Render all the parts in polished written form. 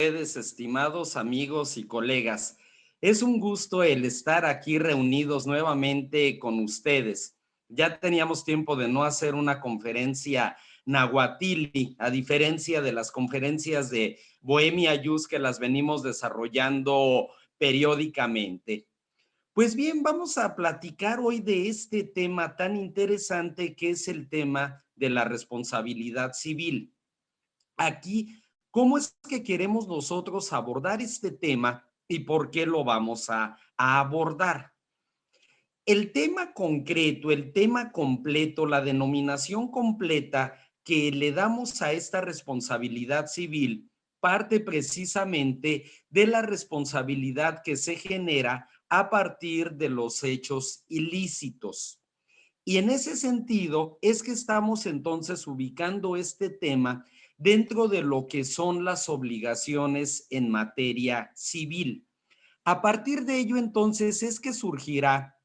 Ustedes, estimados amigos y colegas. Es un gusto el estar aquí reunidos nuevamente con ustedes. Ya teníamos tiempo de no hacer una conferencia nahuatili, a diferencia de las conferencias de Bohemia Youth que las venimos desarrollando periódicamente. Pues bien, vamos a platicar hoy de este tema tan interesante que es el tema de la responsabilidad civil. Aquí, ¿cómo es que queremos nosotros abordar este tema y por qué lo vamos a abordar? El tema concreto, el tema completo, la denominación completa que le damos a esta responsabilidad civil parte precisamente de la responsabilidad que se genera a partir de los hechos ilícitos. Y en ese sentido es que estamos entonces ubicando este tema dentro de lo que son las obligaciones en materia civil. A partir de ello entonces es que surgirá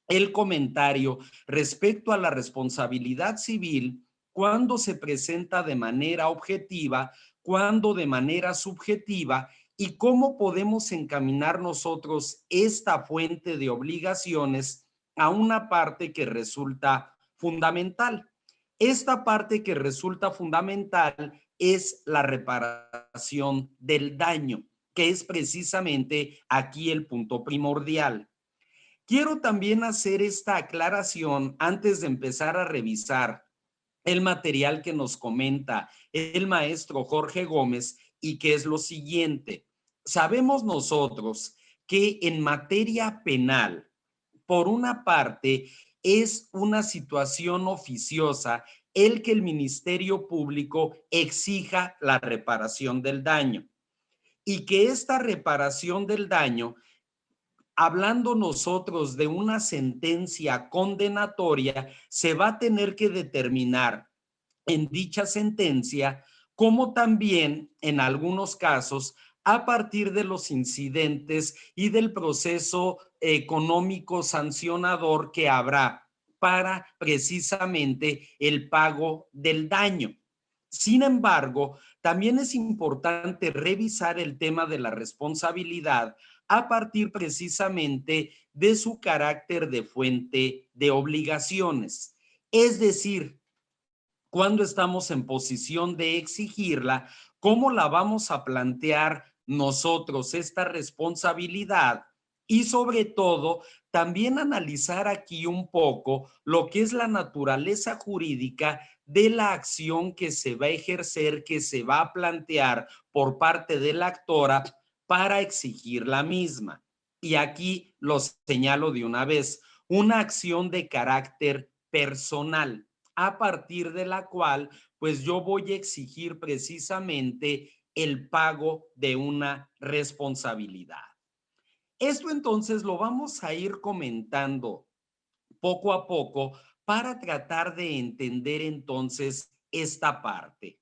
el comentario respecto a la responsabilidad civil cuando se presenta de manera objetiva, cuando de manera subjetiva y cómo podemos encaminar nosotros esta fuente de obligaciones a una parte que resulta fundamental. Esta parte que resulta fundamental es la reparación del daño, que es precisamente aquí el punto primordial. Quiero también hacer esta aclaración antes de empezar a revisar el material que nos comenta el maestro Jorge Gómez y que es lo siguiente. Sabemos nosotros que en materia penal, por una parte, es una situación oficiosa el que el Ministerio Público exija la reparación del daño y que esta reparación del daño, hablando nosotros de una sentencia condenatoria, se va a tener que determinar en dicha sentencia, como también en algunos casos a partir de los incidentes y del proceso económico sancionador que habrá para precisamente el pago del daño. Sin embargo, también es importante revisar el tema de la responsabilidad a partir precisamente de su carácter de fuente de obligaciones. Es decir, cuando estamos en posición de exigirla, ¿cómo la vamos a plantear nosotros esta responsabilidad? Y sobre todo, también analizar aquí un poco lo que es la naturaleza jurídica de la acción que se va a ejercer, que se va a plantear por parte de la actora para exigir la misma. Y aquí lo señalo de una vez, una acción de carácter personal a partir de la cual pues yo voy a exigir precisamente el pago de una responsabilidad. Esto entonces lo vamos a ir comentando poco a poco para tratar de entender entonces esta parte.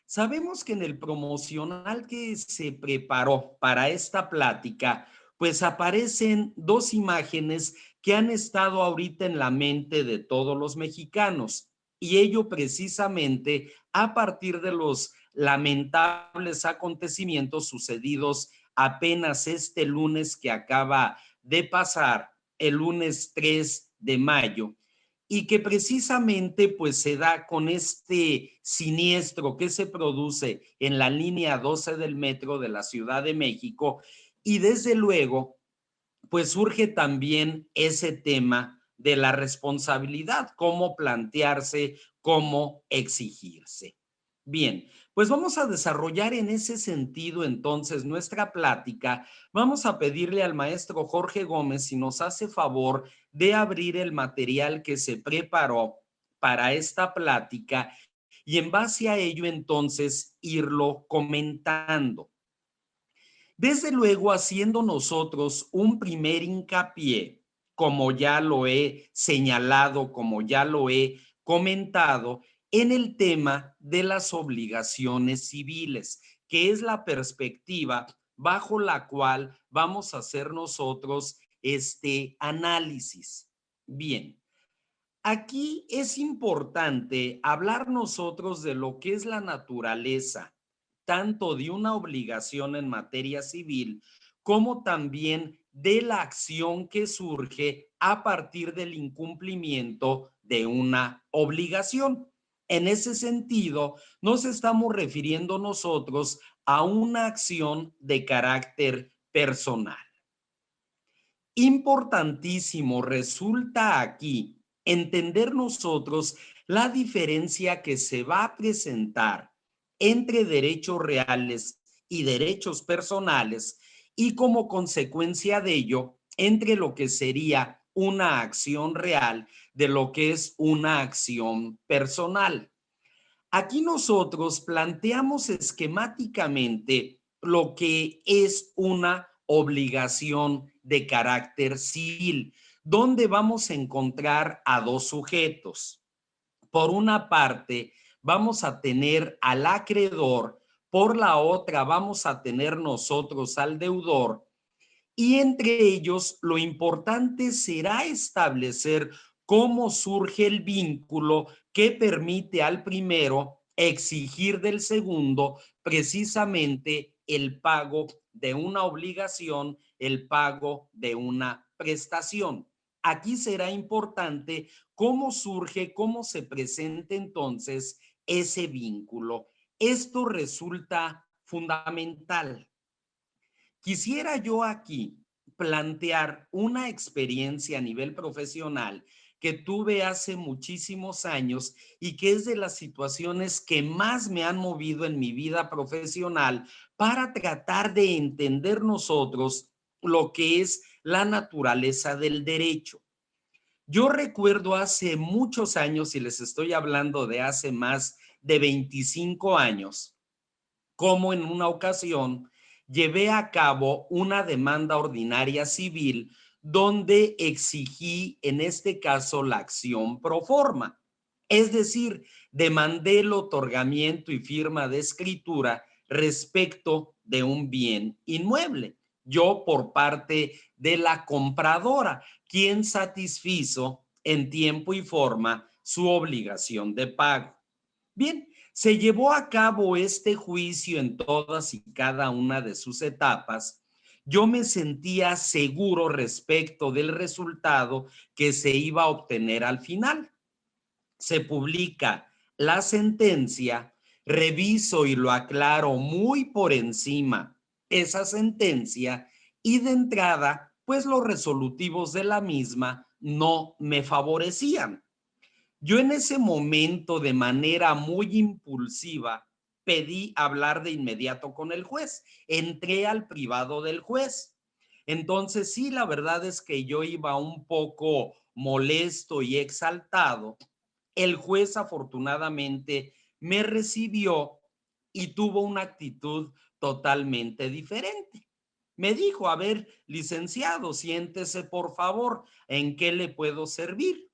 Sabemos que en el promocional que se preparó para esta plática, pues aparecen dos imágenes que han estado ahorita en la mente de todos los mexicanos, y ello precisamente a partir de los lamentables acontecimientos sucedidos apenas este lunes que acaba de pasar, el lunes 3 de mayo, y que precisamente pues se da con este siniestro que se produce en la línea 12 del metro de la Ciudad de México, y desde luego pues surge también ese tema de la responsabilidad, cómo plantearse, cómo exigirse. Bien, pues vamos a desarrollar en ese sentido entonces nuestra plática. Vamos a pedirle al maestro Jorge Gómez si nos hace favor de abrir el material que se preparó para esta plática y en base a ello entonces irlo comentando. Desde luego, haciendo nosotros un primer hincapié, como ya lo he señalado, como ya lo he comentado, en el tema de las obligaciones civiles, que es la perspectiva bajo la cual vamos a hacer nosotros este análisis. Bien, aquí es importante hablar nosotros de lo que es la naturaleza tanto de una obligación en materia civil como también de la acción que surge a partir del incumplimiento de una obligación. En ese sentido, nos estamos refiriendo nosotros a una acción de carácter personal. Importantísimo resulta aquí entender nosotros la diferencia que se va a presentar entre derechos reales y derechos personales y como consecuencia de ello entre lo que sería una acción real de lo que es una acción personal. Aquí nosotros planteamos esquemáticamente lo que es una obligación de carácter civil, donde vamos a encontrar a dos sujetos. Por una parte, vamos a tener al acreedor, por la otra vamos a tener nosotros al deudor, y entre ellos lo importante será establecer cómo surge el vínculo que permite al primero exigir del segundo precisamente el pago de una obligación, el pago de una prestación. Aquí será importante cómo surge, cómo se presenta entonces ese vínculo. Esto resulta fundamental. Quisiera yo aquí plantear una experiencia a nivel profesional que tuve hace muchísimos años y que es de las situaciones que más me han movido en mi vida profesional para tratar de entender nosotros lo que es la naturaleza del derecho. Yo recuerdo hace muchos años, y les estoy hablando de hace más de 25 años, como en una ocasión llevé a cabo una demanda ordinaria civil donde exigí, en este caso, la acción pro forma. Es decir, demandé el otorgamiento y firma de escritura respecto de un bien inmueble. Yo por parte de la compradora, quien satisfizo en tiempo y forma su obligación de pago. Bien, se llevó a cabo este juicio en todas y cada una de sus etapas. Yo me sentía seguro respecto del resultado que se iba a obtener al final. Se publica la sentencia, reviso y lo aclaro muy por encima esa sentencia y de entrada, pues los resolutivos de la misma no me favorecían. Yo en ese momento, de manera muy impulsiva, pedí hablar de inmediato con el juez. Entré al privado del juez. Entonces, sí, la verdad es que yo iba un poco molesto y exaltado. El juez afortunadamente me recibió y tuvo una actitud totalmente diferente. Me dijo, a ver, licenciado, siéntese por favor, ¿en qué le puedo servir?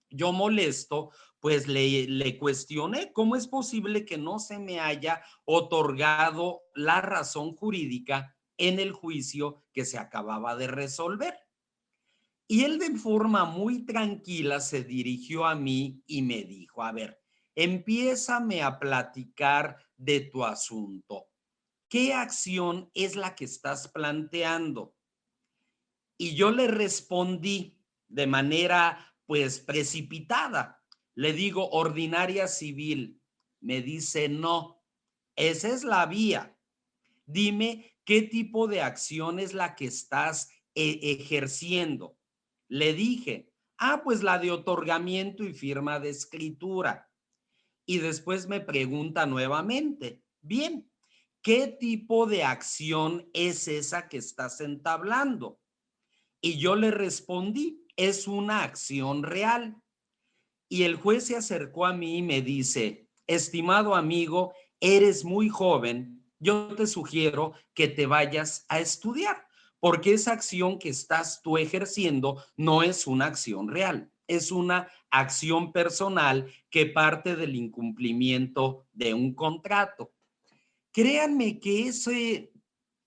Yo molesto, pues le cuestioné cómo es posible que no se me haya otorgado la razón jurídica en el juicio que se acababa de resolver. Y él de forma muy tranquila se dirigió a mí y me dijo, a ver, empiézame a platicar de tu asunto. ¿Qué acción es la que estás planteando? Y yo le respondí de manera pues precipitada. Le digo, ordinaria civil. Me dice, no, esa es la vía. Dime qué tipo de acción es la que estás ejerciendo. Le dije, pues la de otorgamiento y firma de escritura. Y después me pregunta nuevamente, bien, ¿qué tipo de acción es esa que estás entablando? Y yo le respondí, es una acción real. Y el juez se acercó a mí y me dice, estimado amigo, eres muy joven, yo te sugiero que te vayas a estudiar, porque esa acción que estás tú ejerciendo no es una acción real, es una acción personal que parte del incumplimiento de un contrato. Créanme que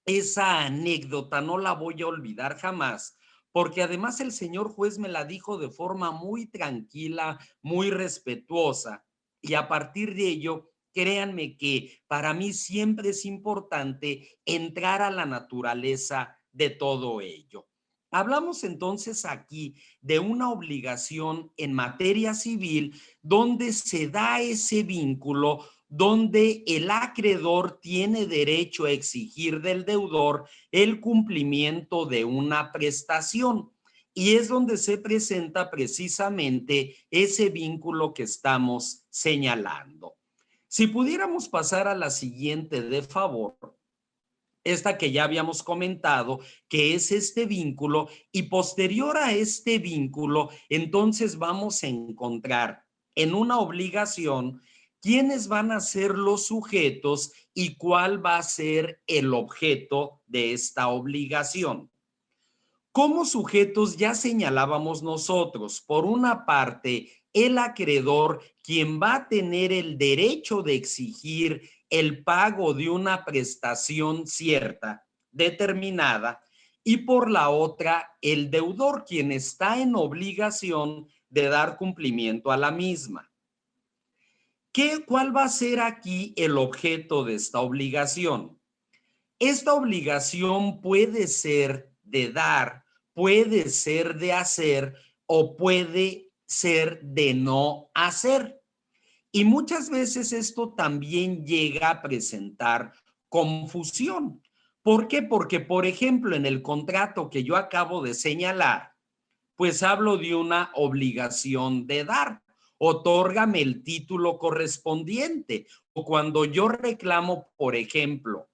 esa anécdota no la voy a olvidar jamás, porque además el señor juez me la dijo de forma muy tranquila, muy respetuosa, y a partir de ello créanme que para mí siempre es importante entrar a la naturaleza de todo ello. Hablamos entonces aquí de una obligación en materia civil donde se da ese vínculo, donde el acreedor tiene derecho a exigir del deudor el cumplimiento de una prestación. Y es donde se presenta precisamente ese vínculo que estamos señalando. Si pudiéramos pasar a la siguiente, de favor, esta que ya habíamos comentado, que es este vínculo, y posterior a este vínculo, entonces vamos a encontrar en una obligación quiénes van a ser los sujetos y cuál va a ser el objeto de esta obligación. Como sujetos ya señalábamos nosotros, por una parte, el acreedor, quien va a tener el derecho de exigir el pago de una prestación cierta, determinada, y por la otra, el deudor, quien está en obligación de dar cumplimiento a la misma. ¿Cuál va a ser aquí el objeto de esta obligación? Esta obligación puede ser de dar, puede ser de hacer o puede ser de no hacer. Y muchas veces esto también llega a presentar confusión. ¿Por qué? Porque, por ejemplo, en el contrato que yo acabo de señalar, pues hablo de una obligación de dar. Otórgame el título correspondiente. O cuando yo reclamo, por ejemplo,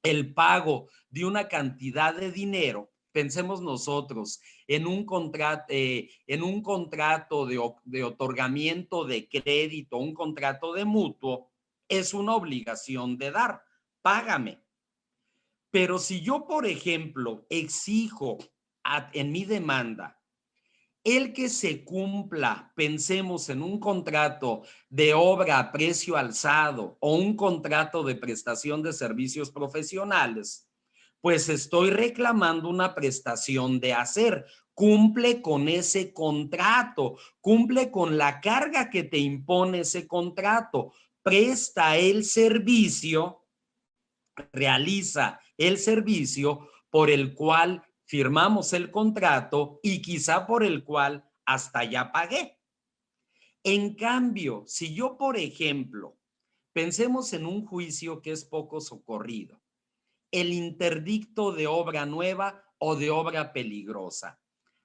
el pago de una cantidad de dinero, pensemos nosotros en un contrato de otorgamiento de crédito, un contrato de mutuo, es una obligación de dar, págame. Pero si yo, por ejemplo, exijo en mi demanda el que se cumpla, pensemos en un contrato de obra a precio alzado o un contrato de prestación de servicios profesionales, pues estoy reclamando una prestación de hacer. Cumple con ese contrato, cumple con la carga que te impone ese contrato, presta el servicio, realiza el servicio por el cual firmamos el contrato y quizá por el cual hasta ya pagué. En cambio, si yo, por ejemplo, pensemos en un juicio que es poco socorrido, el interdicto de obra nueva o de obra peligrosa.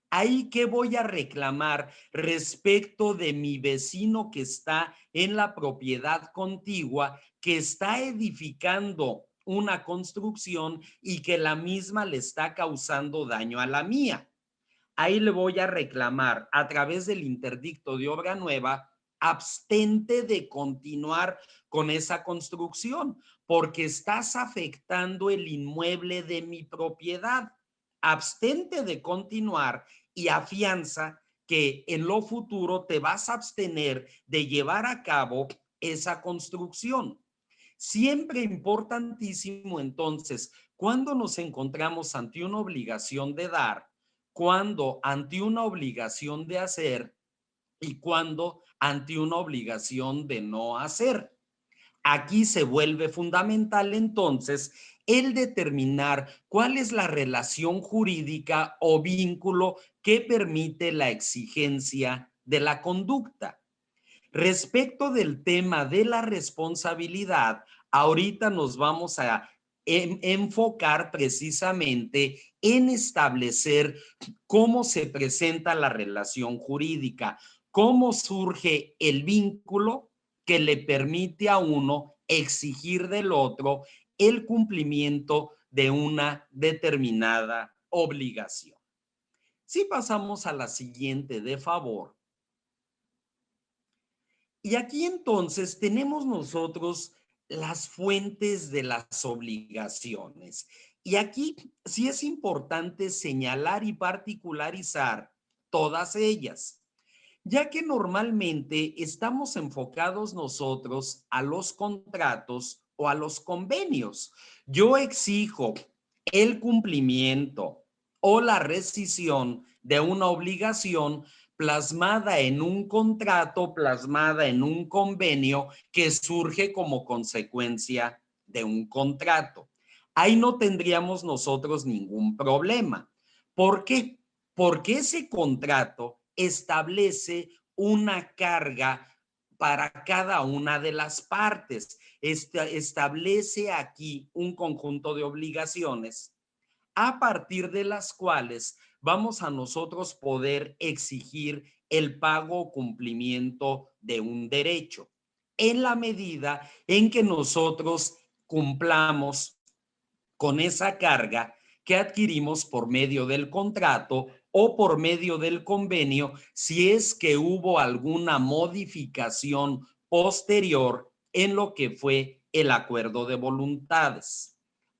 Ahí, ¿qué voy a reclamar respecto de mi vecino que está en la propiedad contigua, que está edificando una construcción y que la misma le está causando daño a la mía? Ahí le voy a reclamar a través del interdicto de obra nueva, abstente de continuar con esa construcción, porque estás afectando el inmueble de mi propiedad. Abstente de continuar y afianza que en lo futuro te vas a abstener de llevar a cabo esa construcción. Siempre importantísimo entonces, cuando nos encontramos ante una obligación de dar, cuando ante una obligación de hacer y cuando ante una obligación de no hacer. Aquí se vuelve fundamental entonces el determinar cuál es la relación jurídica o vínculo que permite la exigencia de la conducta. Respecto del tema de la responsabilidad, ahorita nos vamos a enfocar precisamente en establecer cómo se presenta la relación jurídica, cómo surge el vínculo que le permite a uno exigir del otro el cumplimiento de una determinada obligación. Si pasamos a la siguiente, de favor. Y aquí entonces tenemos nosotros las fuentes de las obligaciones. Y aquí sí es importante señalar y particularizar todas ellas, ya que normalmente estamos enfocados nosotros a los contratos o a los convenios. Yo exijo el cumplimiento o la rescisión de una obligación, plasmada en un contrato, plasmada en un convenio que surge como consecuencia de un contrato. Ahí no tendríamos nosotros ningún problema. ¿Por qué? Porque ese contrato establece una carga para cada una de las partes. Establece aquí un conjunto de obligaciones a partir de las cuales vamos a nosotros poder exigir el pago o cumplimiento de un derecho, en la medida en que nosotros cumplamos con esa carga que adquirimos por medio del contrato o por medio del convenio, si es que hubo alguna modificación posterior en lo que fue el acuerdo de voluntades.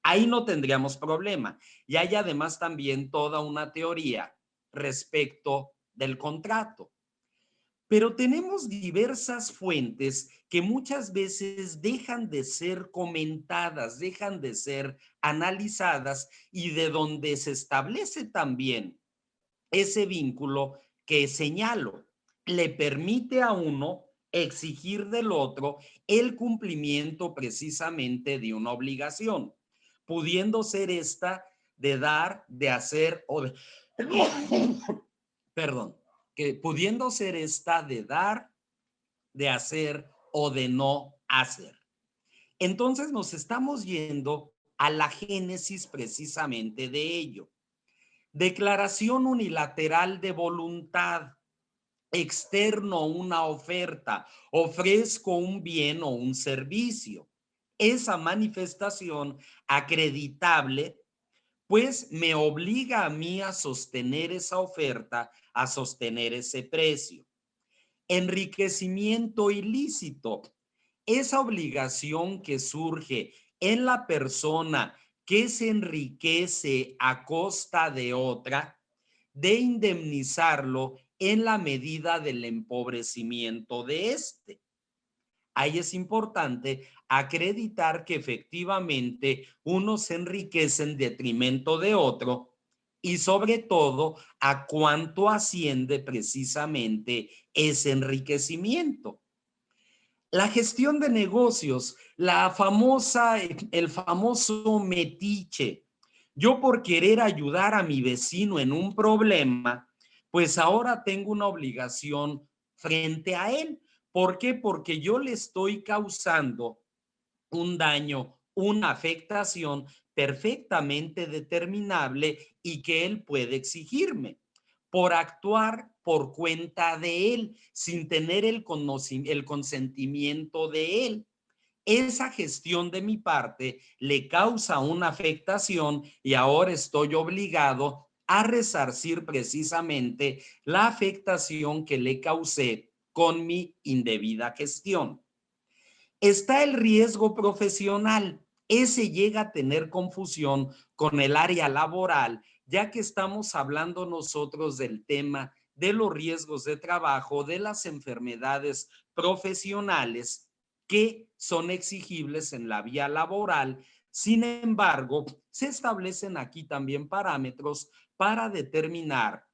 Ahí no tendríamos problema. Y hay además también toda una teoría respecto del contrato. Pero tenemos diversas fuentes que muchas veces dejan de ser comentadas, dejan de ser analizadas y de donde se establece también ese vínculo que señalo. Le permite a uno exigir del otro el cumplimiento precisamente de una obligación, pudiendo ser esta de dar, de hacer o de... Perdón, que pudiendo ser esta de dar, de hacer o de no hacer. Entonces nos estamos yendo a la génesis precisamente de ello. Declaración unilateral de voluntad. Externo una oferta, ofrezco un bien o un servicio. Esa manifestación acreditable pues me obliga a mí a sostener esa oferta, a sostener ese precio. Enriquecimiento ilícito, esa obligación que surge en la persona que se enriquece a costa de otra, de indemnizarlo en la medida del empobrecimiento de éste. Ahí es importante acreditar que efectivamente uno se enriquece en detrimento de otro y sobre todo a cuánto asciende precisamente ese enriquecimiento. La gestión de negocios, el famoso metiche. Yo por querer ayudar a mi vecino en un problema, pues ahora tengo una obligación frente a él. ¿Por qué? Porque yo le estoy causando un daño, una afectación perfectamente determinable y que él puede exigirme por actuar por cuenta de él, sin tener el consentimiento de él. Esa gestión de mi parte le causa una afectación y ahora estoy obligado a resarcir precisamente la afectación que le causé con mi indebida gestión. Está el riesgo profesional. Ese llega a tener confusión con el área laboral, ya que estamos hablando nosotros del tema de los riesgos de trabajo, de las enfermedades profesionales que son exigibles en la vía laboral. Sin embargo, se establecen aquí también parámetros para determinar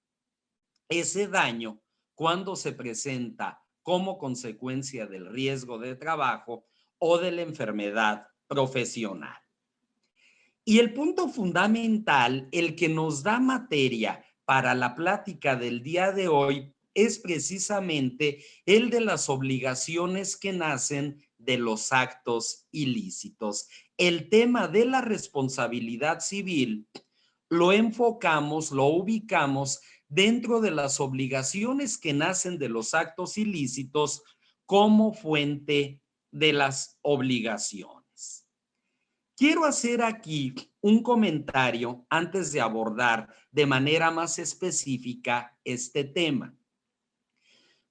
ese daño cuando se presenta como consecuencia del riesgo de trabajo o de la enfermedad profesional. Y el punto fundamental, el que nos da materia para la plática del día de hoy, es precisamente el de las obligaciones que nacen de los actos ilícitos. El tema de la responsabilidad civil lo enfocamos, lo ubicamos dentro de las obligaciones que nacen de los actos ilícitos como fuente de las obligaciones. Quiero hacer aquí un comentario antes de abordar de manera más específica este tema.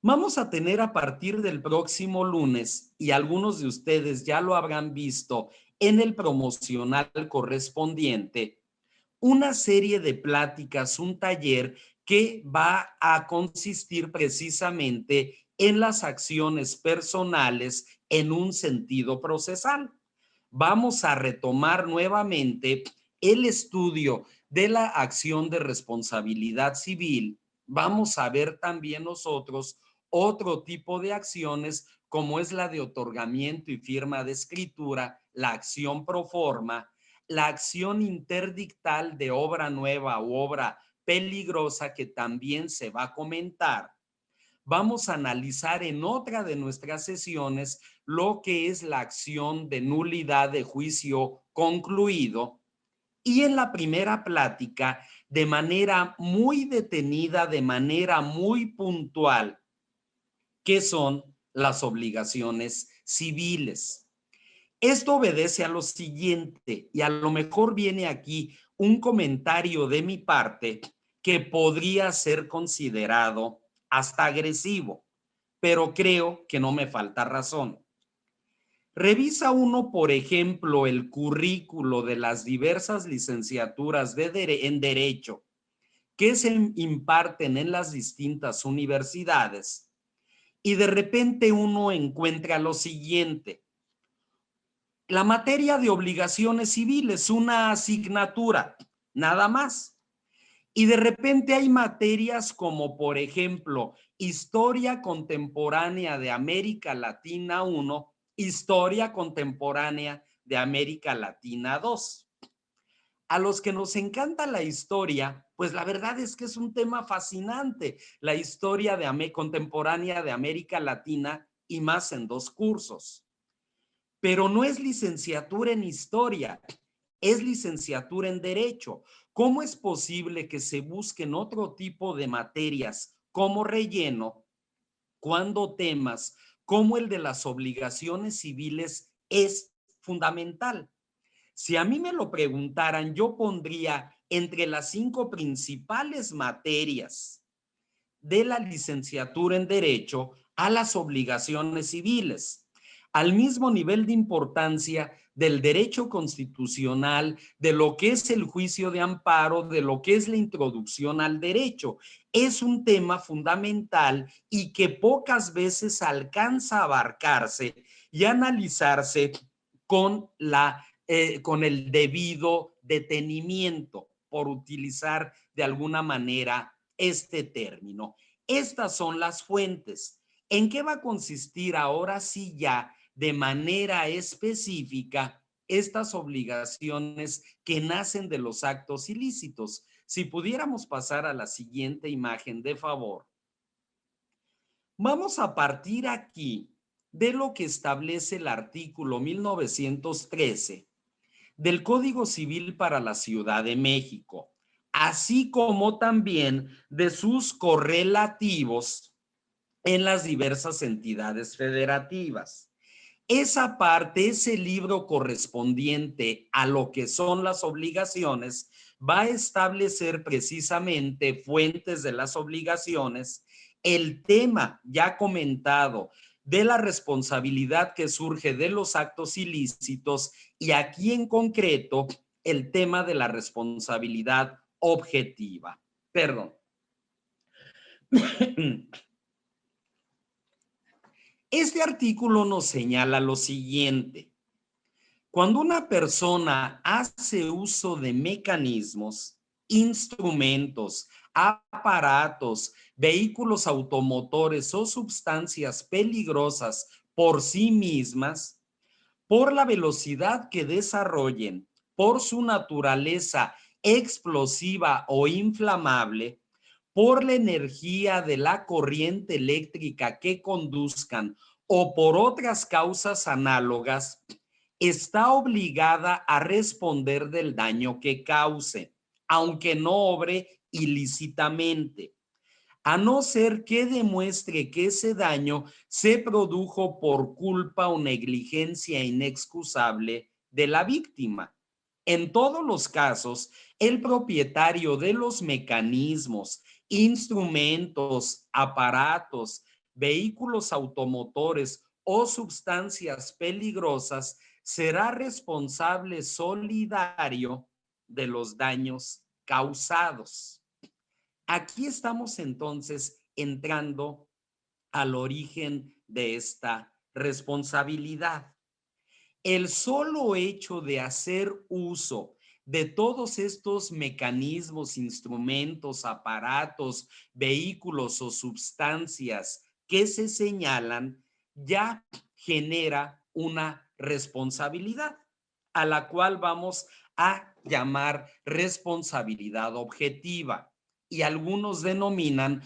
Vamos a tener a partir del próximo lunes, y algunos de ustedes ya lo habrán visto en el promocional correspondiente, una serie de pláticas, un taller que va a consistir precisamente en las acciones personales en un sentido procesal. Vamos a retomar nuevamente el estudio de la acción de responsabilidad civil vamos a ver también nosotros otro tipo de acciones como es la de otorgamiento y firma de escritura, la acción pro forma, la acción interdictal de obra nueva u obra peligrosa que también se va a comentar. Vamos a analizar en otra de nuestras sesiones lo que es la acción de nulidad de juicio concluido. Y en la primera plática, de manera muy detenida, de manera muy puntual, ¿qué son las obligaciones civiles? Esto obedece a lo siguiente, y a lo mejor viene aquí un comentario de mi parte que podría ser considerado hasta agresivo, pero creo que no me falta razón. Revisa uno, por ejemplo, el currículo de las diversas licenciaturas en Derecho que se imparten en las distintas universidades y de repente uno encuentra lo siguiente. La materia de obligaciones civiles, una asignatura, nada más. Y de repente hay materias como, por ejemplo, Historia Contemporánea de América Latina 1, Historia Contemporánea de América Latina 2. A los que nos encanta la historia, pues la verdad es que es un tema fascinante, la historia contemporánea de América Latina y más en 2 cursos. Pero no es licenciatura en historia, es licenciatura en derecho. ¿Cómo es posible que se busquen otro tipo de materias como relleno cuando temas como el de las obligaciones civiles es fundamental? Si a mí me lo preguntaran, yo pondría entre las 5 principales materias de la licenciatura en Derecho a las obligaciones civiles, al mismo nivel de importancia del derecho constitucional, de lo que es el juicio de amparo, de lo que es la introducción al derecho. Es un tema fundamental y que pocas veces alcanza a abarcarse y analizarse con con el debido detenimiento, por utilizar de alguna manera este término. Estas son las fuentes. ¿En qué va a consistir ahora sí ya de manera específica estas obligaciones que nacen de los actos ilícitos? Si pudiéramos pasar a la siguiente imagen, de favor. Vamos a partir aquí de lo que establece el artículo 1913 del Código Civil para la Ciudad de México, así como también de sus correlativos en las diversas entidades federativas. Esa parte, ese libro correspondiente a lo que son las obligaciones, va a establecer precisamente fuentes de las obligaciones, el tema ya comentado de la responsabilidad que surge de los actos ilícitos y aquí en concreto el tema de la responsabilidad objetiva. Perdón. Este artículo nos señala lo siguiente. Cuando una persona hace uso de mecanismos, instrumentos, aparatos, vehículos automotores o sustancias peligrosas por sí mismas, por la velocidad que desarrollen, por su naturaleza explosiva o inflamable, por la energía de la corriente eléctrica que conduzcan o por otras causas análogas, está obligada a responder del daño que cause, aunque no obre ilícitamente, a no ser que demuestre que ese daño se produjo por culpa o negligencia inexcusable de la víctima. En todos los casos, el propietario de los mecanismos, instrumentos, aparatos, vehículos automotores o sustancias peligrosas será responsable solidario de los daños causados. Aquí estamos entonces entrando al origen de esta responsabilidad. El solo hecho de hacer uso de todos estos mecanismos, instrumentos, aparatos, vehículos o sustancias que se señalan, ya genera una responsabilidad, a la cual vamos a llamar responsabilidad objetiva, y algunos denominan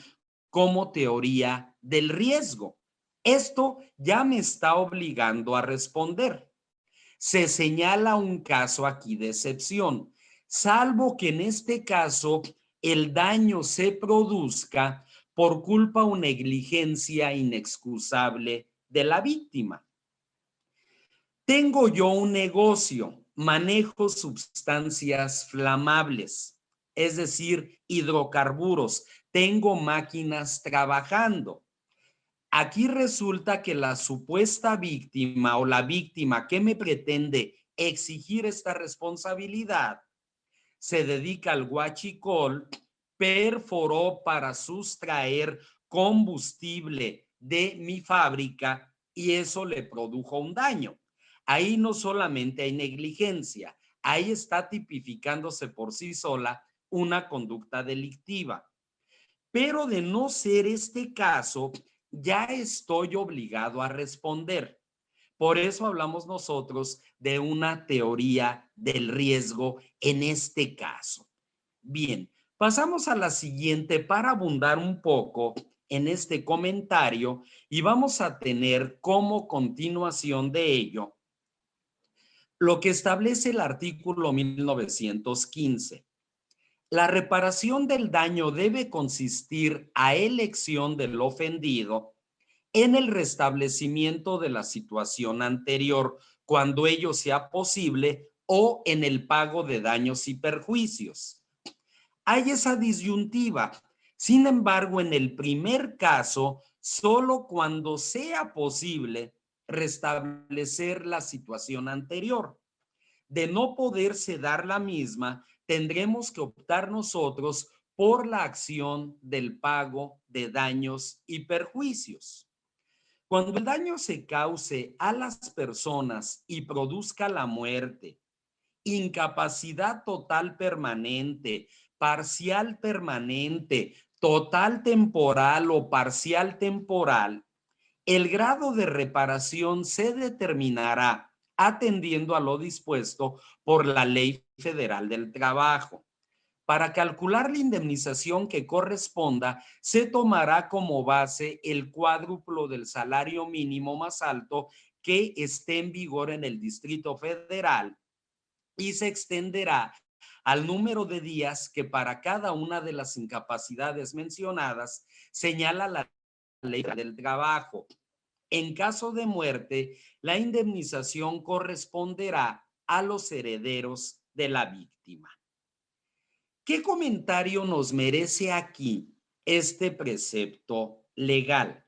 como teoría del riesgo. Esto ya me está obligando a responder. Se señala un caso aquí de excepción, salvo que en este caso el daño se produzca por culpa o negligencia inexcusable de la víctima. Tengo yo un negocio, manejo sustancias flamables, es decir, hidrocarburos, tengo máquinas trabajando. Aquí resulta que la supuesta víctima o la víctima que me pretende exigir esta responsabilidad se dedica al huachicol, perforó para sustraer combustible de mi fábrica y eso le produjo un daño. Ahí no solamente hay negligencia, ahí está tipificándose por sí sola una conducta delictiva. Pero de no ser este caso, ya estoy obligado a responder. Por eso hablamos nosotros de una teoría del riesgo en este caso. Bien, pasamos a la siguiente para abundar un poco en este comentario y vamos a tener como continuación de ello lo que establece el artículo 1915. La reparación del daño debe consistir a elección del ofendido en el restablecimiento de la situación anterior, cuando ello sea posible, o en el pago de daños y perjuicios. Hay esa disyuntiva. Sin embargo, en el primer caso, solo cuando sea posible restablecer la situación anterior. De no poderse dar la misma, tendremos que optar nosotros por la acción del pago de daños y perjuicios. Cuando el daño se cause a las personas y produzca la muerte, incapacidad total permanente, parcial permanente, total temporal o parcial temporal, el grado de reparación se determinará atendiendo a lo dispuesto por la Ley Federal del Trabajo. Para calcular la indemnización que corresponda, se tomará como base el cuádruplo del salario mínimo más alto que esté en vigor en el Distrito Federal y se extenderá al número de días que para cada una de las incapacidades mencionadas señala la Ley del Trabajo. En caso de muerte, la indemnización corresponderá a los herederos de la víctima. ¿Qué comentario nos merece aquí este precepto legal?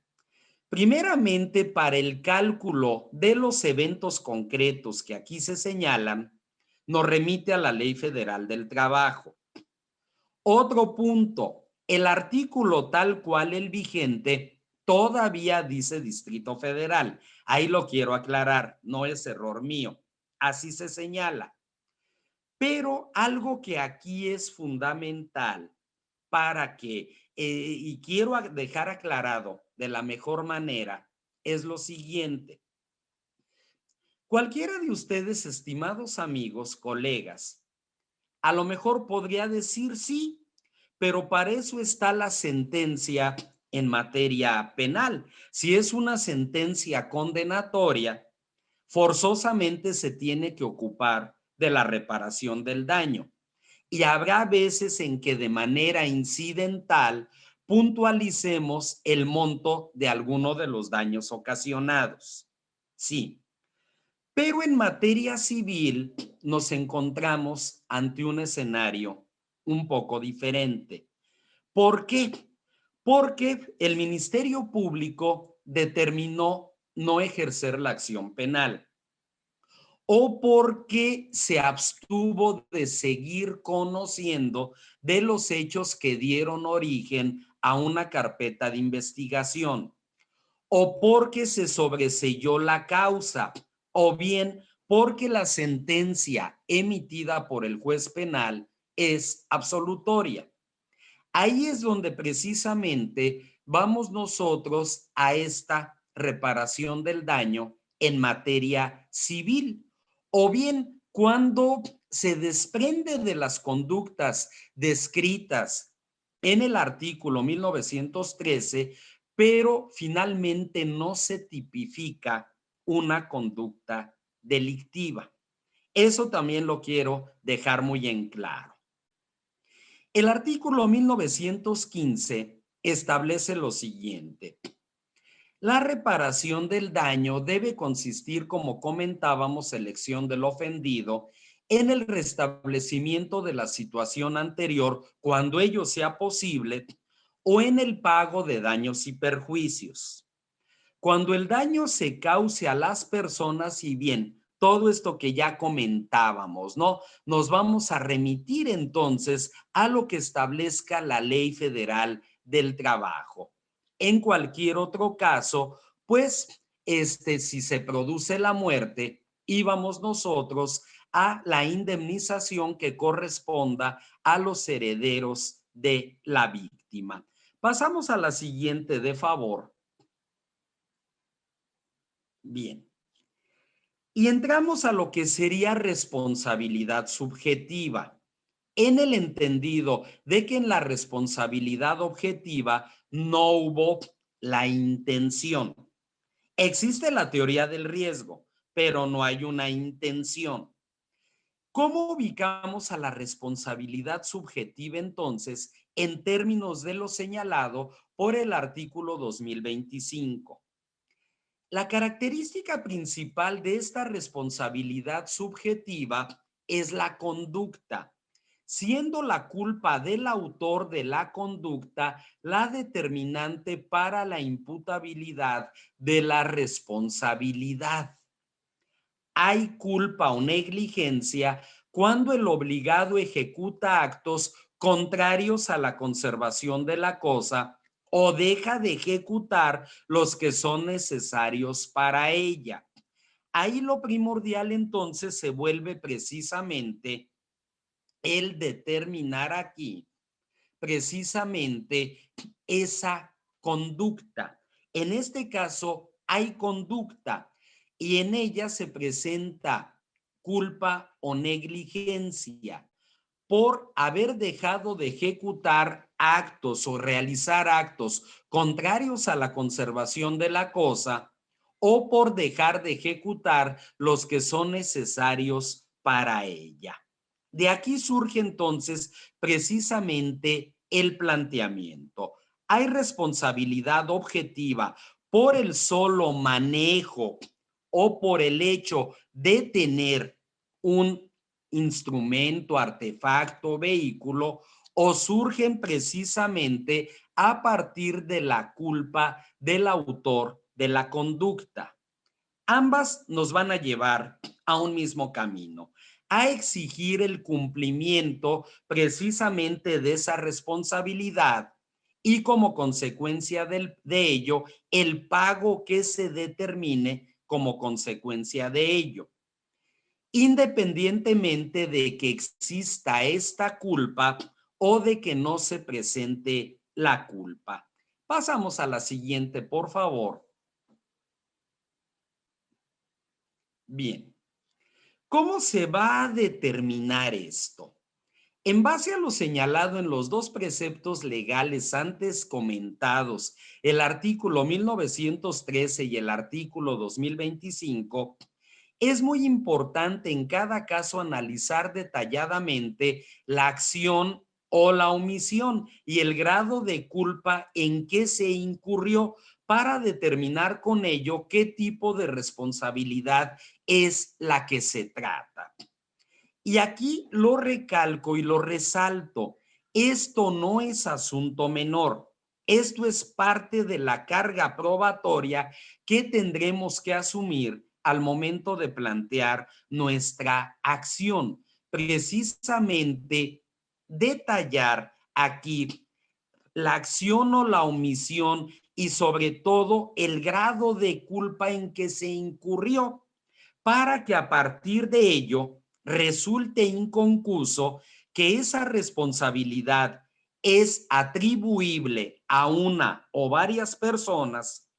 Primeramente, para el cálculo de los eventos concretos que aquí se señalan, nos remite a la Ley Federal del Trabajo. Otro punto, el artículo tal cual el vigente todavía dice Distrito Federal. Ahí lo quiero aclarar, no es error mío. Así se señala. Pero algo que aquí es fundamental para que, y quiero dejar aclarado de la mejor manera, es lo siguiente. Cualquiera de ustedes, estimados amigos, colegas, a lo mejor podría decir sí, pero para eso está la sentencia en materia penal. Si es una sentencia condenatoria, forzosamente se tiene que ocupar de la reparación del daño. Y habrá veces en que de manera incidental puntualicemos el monto de alguno de los daños ocasionados. Sí, pero en materia civil nos encontramos ante un escenario un poco diferente. ¿Por qué? Porque el Ministerio Público determinó no ejercer la acción penal o porque se abstuvo de seguir conociendo de los hechos que dieron origen a una carpeta de investigación, o porque se sobreseyó la causa, o bien porque la sentencia emitida por el juez penal es absolutoria. Ahí es donde precisamente vamos nosotros a esta reparación del daño en materia civil, o bien cuando se desprende de las conductas descritas en el artículo 1913, pero finalmente no se tipifica una conducta delictiva. Eso también lo quiero dejar muy en claro. El artículo 1915 establece lo siguiente. La reparación del daño debe consistir, como comentábamos, elección del ofendido, en el restablecimiento de la situación anterior cuando ello sea posible o en el pago de daños y perjuicios. Cuando el daño se cause a las personas y bien, todo esto que ya comentábamos, ¿no? Nos vamos a remitir entonces a lo que establezca la Ley Federal del Trabajo. En cualquier otro caso, pues, si se produce la muerte, íbamos nosotros a la indemnización que corresponda a los herederos de la víctima. Pasamos a la siguiente, de favor. Bien. Y entramos a lo que sería responsabilidad subjetiva, en el entendido de que en la responsabilidad objetiva no hubo la intención. Existe la teoría del riesgo, pero no hay una intención. ¿Cómo ubicamos a la responsabilidad subjetiva entonces en términos de lo señalado por el artículo 2025? La característica principal de esta responsabilidad subjetiva es la conducta, siendo la culpa del autor de la conducta la determinante para la imputabilidad de la responsabilidad. Hay culpa o negligencia cuando el obligado ejecuta actos contrarios a la conservación de la cosa o deja de ejecutar los que son necesarios para ella. Ahí lo primordial entonces se vuelve precisamente el determinar aquí precisamente esa conducta. En este caso hay conducta y en ella se presenta culpa o negligencia por haber dejado de ejecutar actos o realizar actos contrarios a la conservación de la cosa o por dejar de ejecutar los que son necesarios para ella. De aquí surge entonces precisamente el planteamiento. Hay responsabilidad objetiva por el solo manejo o por el hecho de tener un instrumento, artefacto, vehículo, o surgen precisamente a partir de la culpa del autor de la conducta. Ambas nos van a llevar a un mismo camino, a exigir el cumplimiento precisamente de esa responsabilidad y como consecuencia de ello, el pago que se determine como consecuencia de ello. Independientemente de que exista esta culpa o de que no se presente la culpa. Pasamos a la siguiente, por favor. Bien. ¿Cómo se va a determinar esto? En base a lo señalado en los dos preceptos legales antes comentados, el artículo 1913 y el artículo 2025, es muy importante en cada caso analizar detalladamente la acción o la omisión y el grado de culpa en que se incurrió para determinar con ello qué tipo de responsabilidad es la que se trata. Y aquí lo recalco y lo resalto. Esto no es asunto menor. Esto es parte de la carga probatoria que tendremos que asumir al momento de plantear nuestra acción. Precisamente detallar aquí la acción o la omisión y sobre todo el grado de culpa en que se incurrió para que a partir de ello resulte inconcluso que esa responsabilidad es atribuible a una o varias personas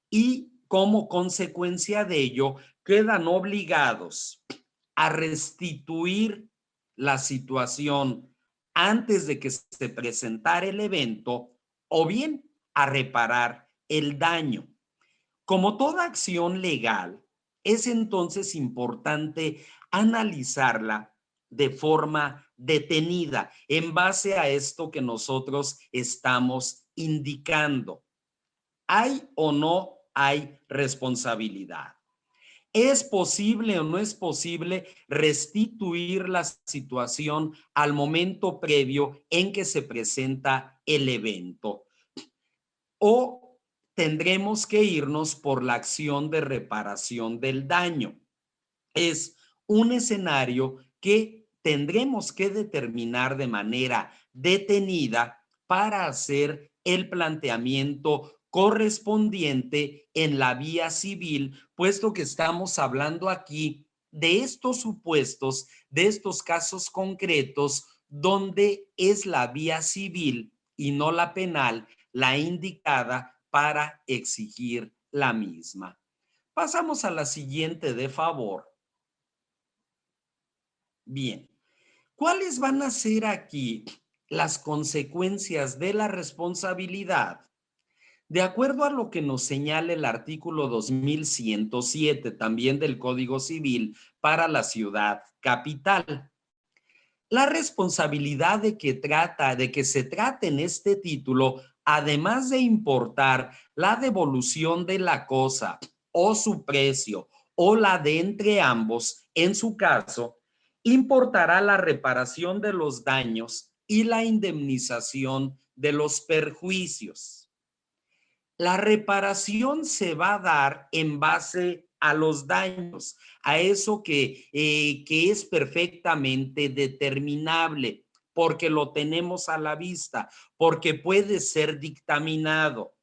y como consecuencia de ello quedan obligados a restituir la situación antes de que se presentara el evento o bien a reparar el daño. Como toda acción legal, es entonces importante analizarla de forma detenida en base a esto que nosotros estamos indicando. ¿Hay o no hay responsabilidad? ¿Es posible o no es posible restituir la situación al momento previo en que se presenta el evento? ¿O tendremos que irnos por la acción de reparación del daño? Es un escenario que tendremos que determinar de manera detenida para hacer el planteamiento correspondiente en la vía civil, puesto que estamos hablando aquí de estos supuestos, de estos casos concretos, donde es la vía civil y no la penal la indicada para exigir la misma. Pasamos a la siguiente, de favor. Bien, ¿cuáles van a ser aquí las consecuencias de la responsabilidad? De acuerdo a lo que nos señala el artículo 2107 también del Código Civil para la ciudad capital. La responsabilidad de que se trate en este título, además de importar la devolución de la cosa o su precio o la de entre ambos, en su caso, importará la reparación de los daños y la indemnización de los perjuicios. La reparación se va a dar en base a los daños, a eso que es perfectamente determinable, porque lo tenemos a la vista, porque puede ser dictaminado.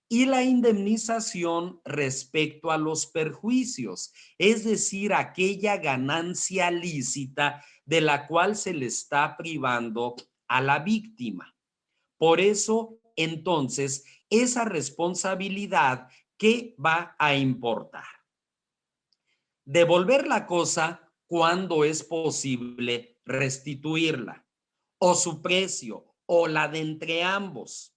Y la indemnización respecto a los perjuicios, es decir, aquella ganancia lícita de la cual se le está privando a la víctima. Por eso, entonces, esa responsabilidad que va a importar. Devolver la cosa cuando es posible restituirla, o su precio, o la de entre ambos.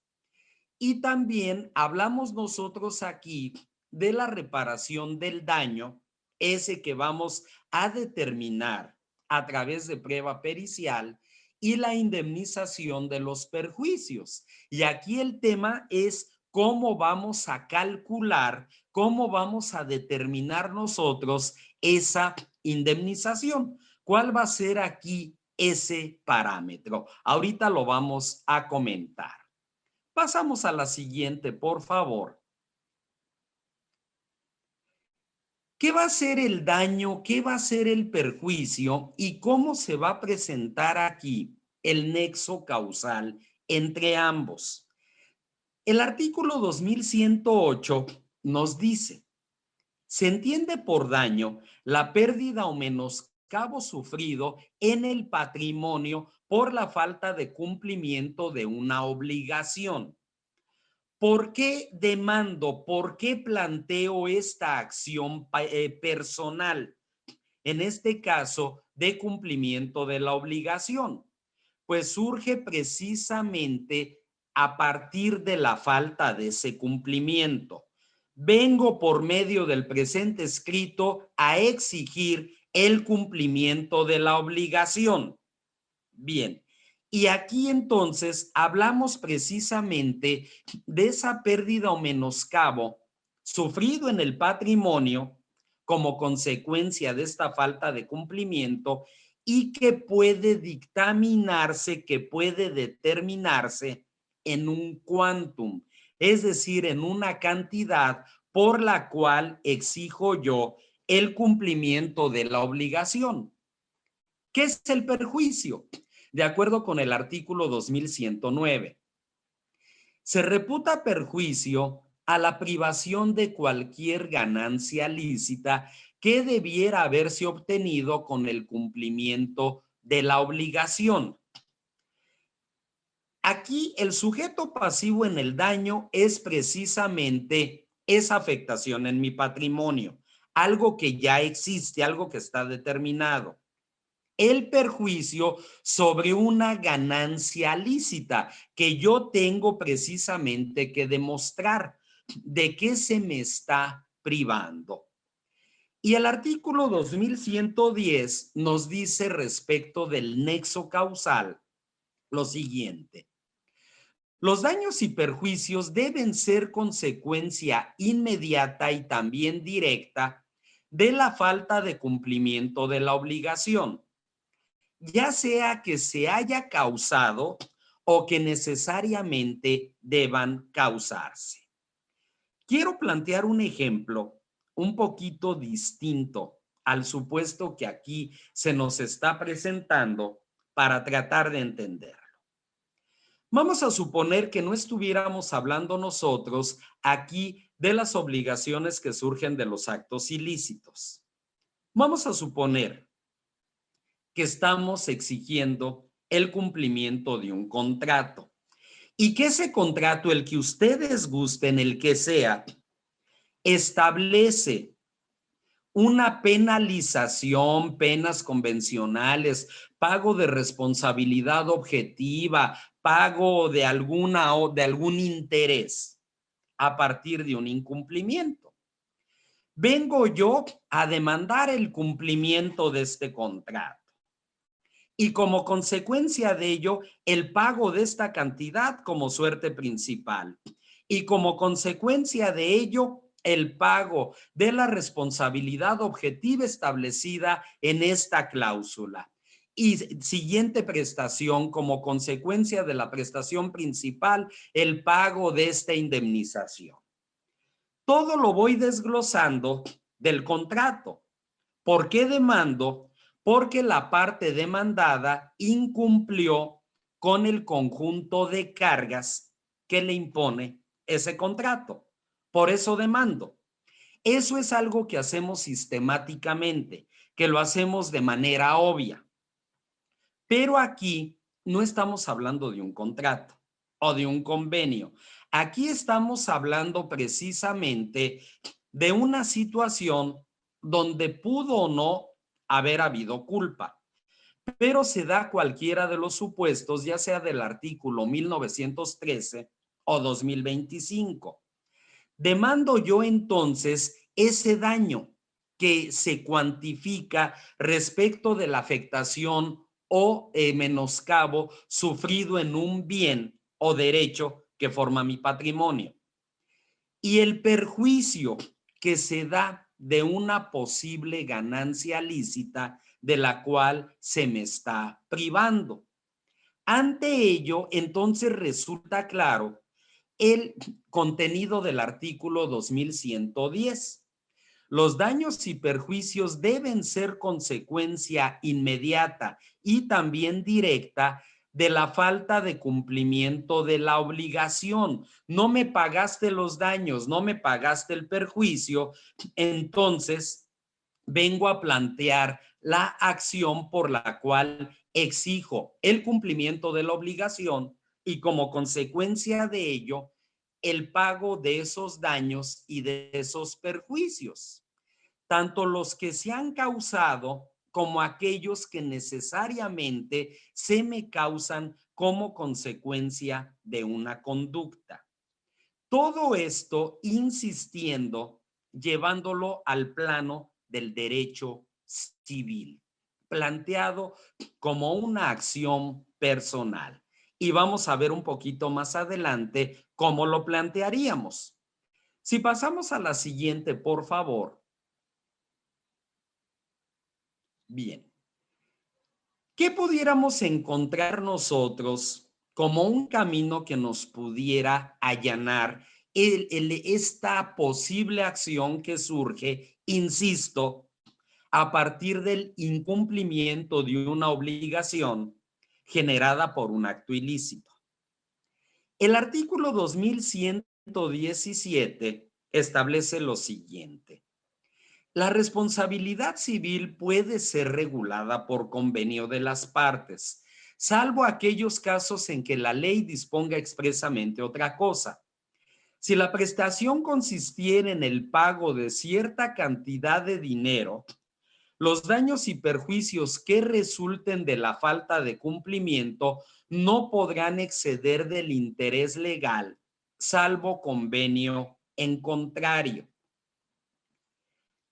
Y también hablamos nosotros aquí de la reparación del daño, ese que vamos a determinar a través de prueba pericial, y la indemnización de los perjuicios. Y aquí el tema es cómo vamos a calcular, cómo vamos a determinar nosotros esa indemnización. ¿Cuál va a ser aquí ese parámetro? Ahorita lo vamos a comentar. Pasamos a la siguiente, por favor. ¿Qué va a ser el daño? ¿Qué va a ser el perjuicio? ¿Y cómo se va a presentar aquí el nexo causal entre ambos? El artículo 2108 nos dice: se entiende por daño la pérdida o menoscabo sufrido en el patrimonio por la falta de cumplimiento de una obligación. ¿Por qué demando? ¿Por qué planteo esta acción personal? En este caso, de cumplimiento de la obligación. Pues surge precisamente a partir de la falta de ese cumplimiento. Vengo por medio del presente escrito a exigir el cumplimiento de la obligación. Bien, y aquí entonces hablamos precisamente de esa pérdida o menoscabo sufrido en el patrimonio como consecuencia de esta falta de cumplimiento y que puede dictaminarse, que puede determinarse en un quantum, es decir, en una cantidad por la cual exijo yo el cumplimiento de la obligación. ¿Qué es el perjuicio? De acuerdo con el artículo 2109, se reputa perjuicio a la privación de cualquier ganancia lícita que debiera haberse obtenido con el cumplimiento de la obligación. Aquí el sujeto pasivo en el daño es precisamente esa afectación en mi patrimonio, algo que ya existe, algo que está determinado. El perjuicio sobre una ganancia lícita que yo tengo precisamente que demostrar de qué se me está privando. Y el artículo 2110 nos dice respecto del nexo causal lo siguiente. Los daños y perjuicios deben ser consecuencia inmediata y también directa de la falta de cumplimiento de la obligación, ya sea que se haya causado o que necesariamente deban causarse. Quiero plantear un ejemplo un poquito distinto al supuesto que aquí se nos está presentando para tratar de entender. Vamos a suponer que no estuviéramos hablando nosotros aquí de las obligaciones que surgen de los actos ilícitos. Vamos a suponer que estamos exigiendo el cumplimiento de un contrato y que ese contrato, el que ustedes gusten, el que sea, establece una penalización, penas convencionales, pago de responsabilidad objetiva, pago de algún interés a partir de un incumplimiento. Vengo yo a demandar el cumplimiento de este contrato y como consecuencia de ello, el pago de esta cantidad como suerte principal y como consecuencia de ello, el pago de la responsabilidad objetiva establecida en esta cláusula. Y siguiente prestación, como consecuencia de la prestación principal, el pago de esta indemnización. Todo lo voy desglosando del contrato. ¿Por qué demando? Porque la parte demandada incumplió con el conjunto de cargas que le impone ese contrato. Por eso demando. Eso es algo que hacemos sistemáticamente, que lo hacemos de manera obvia. Pero aquí no estamos hablando de un contrato o de un convenio. Aquí estamos hablando precisamente de una situación donde pudo o no haber habido culpa, pero se da cualquiera de los supuestos, ya sea del artículo 1913 o 2025. Demando yo entonces ese daño que se cuantifica respecto de la afectación o menoscabo sufrido en un bien o derecho que forma mi patrimonio. Y el perjuicio que se da de una posible ganancia lícita de la cual se me está privando. Ante ello, entonces resulta claro el contenido del artículo 2110. Los daños y perjuicios deben ser consecuencia inmediata y también directa de la falta de cumplimiento de la obligación. No me pagaste los daños, no me pagaste el perjuicio, entonces vengo a plantear la acción por la cual exijo el cumplimiento de la obligación y como consecuencia de ello, el pago de esos daños y de esos perjuicios, tanto los que se han causado como aquellos que necesariamente se me causan como consecuencia de una conducta. Todo esto insistiendo, llevándolo al plano del derecho civil, planteado como una acción personal. Y vamos a ver un poquito más adelante cómo lo plantearíamos. Si pasamos a la siguiente, por favor. Bien. ¿Qué pudiéramos encontrar nosotros como un camino que nos pudiera allanar esta posible acción que surge, insisto, a partir del incumplimiento de una obligación generada por un acto ilícito? El artículo 2100 117 establece lo siguiente. La responsabilidad civil puede ser regulada por convenio de las partes, salvo aquellos casos en que la ley disponga expresamente otra cosa. Si la prestación consistiera en el pago de cierta cantidad de dinero, los daños y perjuicios que resulten de la falta de cumplimiento no podrán exceder del interés legal, salvo convenio en contrario.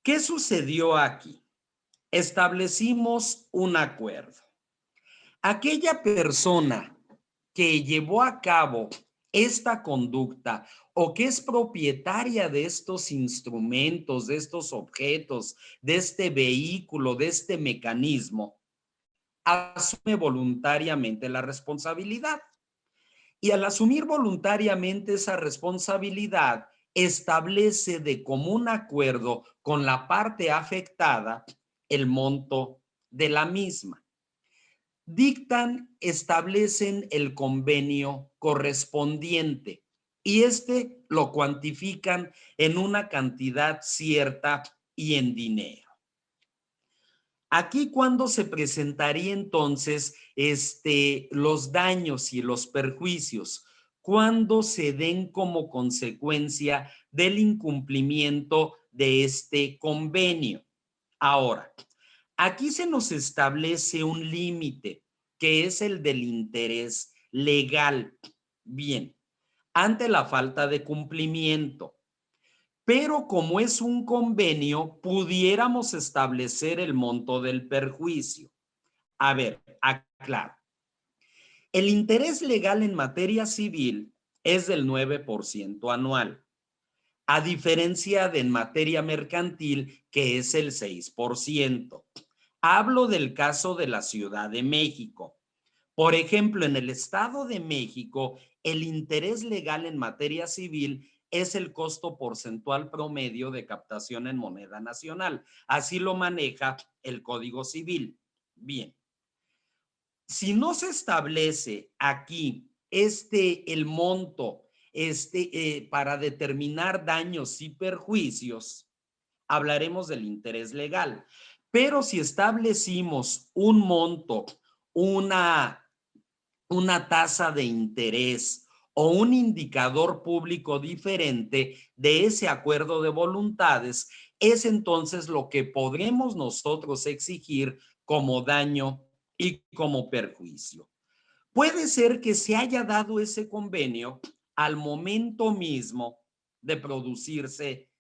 ¿Qué sucedió aquí? Establecimos un acuerdo. Aquella persona que llevó a cabo esta conducta o que es propietaria de estos instrumentos, de estos objetos, de este vehículo, de este mecanismo, asume voluntariamente la responsabilidad. Y al asumir voluntariamente esa responsabilidad, establece de común acuerdo con la parte afectada el monto de la misma. Dictan, establecen el convenio correspondiente y este lo cuantifican en una cantidad cierta y en dinero. Aquí, ¿cuándo se presentaría entonces los daños y los perjuicios? Cuando se den como consecuencia del incumplimiento de este convenio. Ahora, aquí se nos establece un límite, que es el del interés legal. Bien, ante la falta de cumplimiento. Pero como es un convenio, pudiéramos establecer el monto del perjuicio. A ver, aclaro. El interés legal en materia civil es del 9% anual, a diferencia de en materia mercantil, que es el 6%. Hablo del caso de la Ciudad de México. Por ejemplo, en el Estado de México, el interés legal en materia civil es el costo porcentual promedio de captación en moneda nacional. Así lo maneja el Código Civil. Bien, si no se establece aquí el monto para determinar daños y perjuicios, hablaremos del interés legal. Pero si establecimos un monto, una tasa de interés o un indicador público diferente de ese acuerdo de voluntades, es entonces lo que podremos nosotros exigir como daño y como perjuicio. Puede ser que se haya dado ese convenio al momento mismo de producirse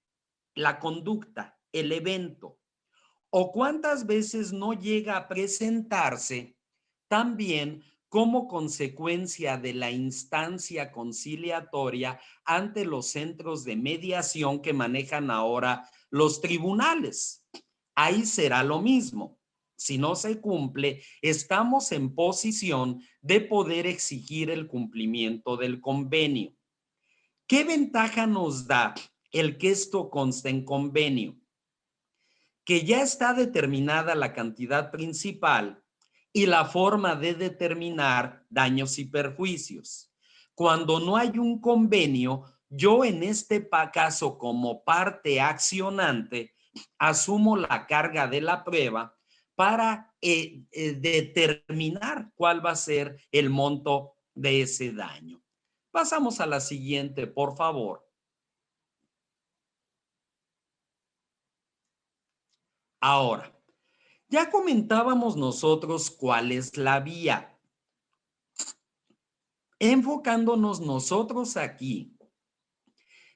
la conducta, el evento, o cuántas veces no llega a presentarse también como consecuencia de la instancia conciliatoria ante los centros de mediación que manejan ahora los tribunales. Ahí será lo mismo. Si no se cumple, estamos en posición de poder exigir el cumplimiento del convenio. ¿Qué ventaja nos da el que esto conste en convenio? Que ya está determinada la cantidad principal y la forma de determinar daños y perjuicios. Cuando no hay un convenio, yo en este caso como parte accionante asumo la carga de la prueba para determinar cuál va a ser el monto de ese daño. Pasamos a la siguiente, por favor. Ahora, ya comentábamos nosotros cuál es la vía. Enfocándonos nosotros aquí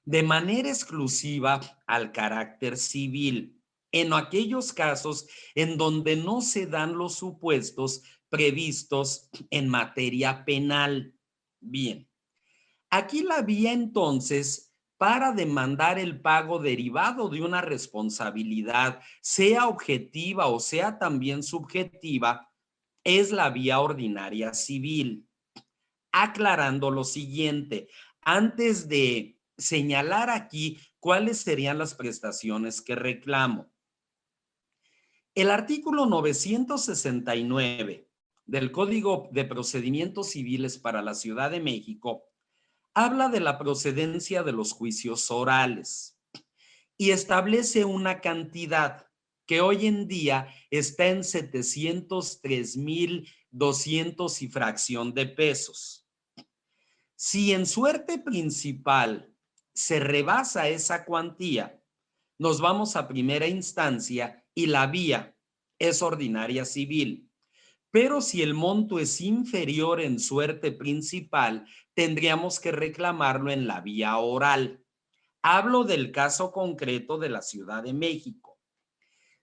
de manera exclusiva al carácter civil, en aquellos casos en donde no se dan los supuestos previstos en materia penal. Bien, aquí la vía entonces para demandar el pago derivado de una responsabilidad, sea objetiva o sea también subjetiva, es la vía ordinaria civil. Aclarando lo siguiente, antes de señalar aquí cuáles serían las prestaciones que reclamo. El artículo 969 del Código de Procedimientos Civiles para la Ciudad de México habla de la procedencia de los juicios orales y establece una cantidad que hoy en día está en 703,200 y fracción de pesos. Si en suerte principal se rebasa esa cuantía, nos vamos a primera instancia y la vía es ordinaria civil. Pero si el monto es inferior en suerte principal, tendríamos que reclamarlo en la vía oral. Hablo del caso concreto de la Ciudad de México.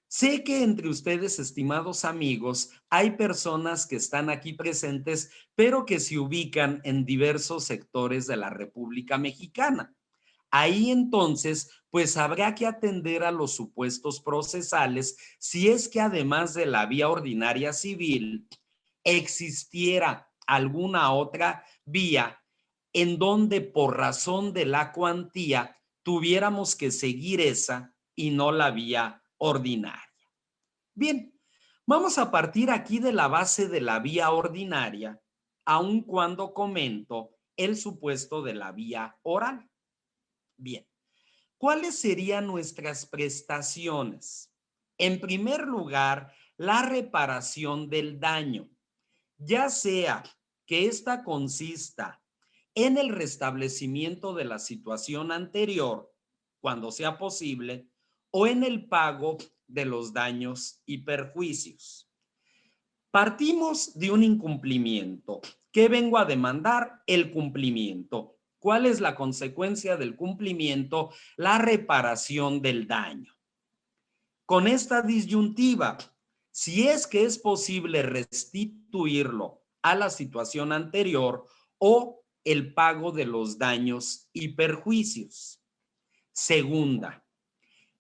Sé que entre ustedes, estimados amigos, hay personas que están aquí presentes, pero que se ubican en diversos sectores de la República Mexicana. Ahí entonces, pues habrá que atender a los supuestos procesales si es que además de la vía ordinaria civil, existiera alguna otra vía en donde por razón de la cuantía tuviéramos que seguir esa y no la vía ordinaria. Bien, vamos a partir aquí de la base de la vía ordinaria, aun cuando comento el supuesto de la vía oral. Bien, ¿cuáles serían nuestras prestaciones? En primer lugar, la reparación del daño, ya sea que ésta consista en el restablecimiento de la situación anterior, cuando sea posible, o en el pago de los daños y perjuicios. Partimos de un incumplimiento. ¿Qué vengo a demandar? El cumplimiento. ¿Cuál es la consecuencia del cumplimiento? La reparación del daño. Con esta disyuntiva, si es que es posible restituirlo a la situación anterior o el pago de los daños y perjuicios. Segunda,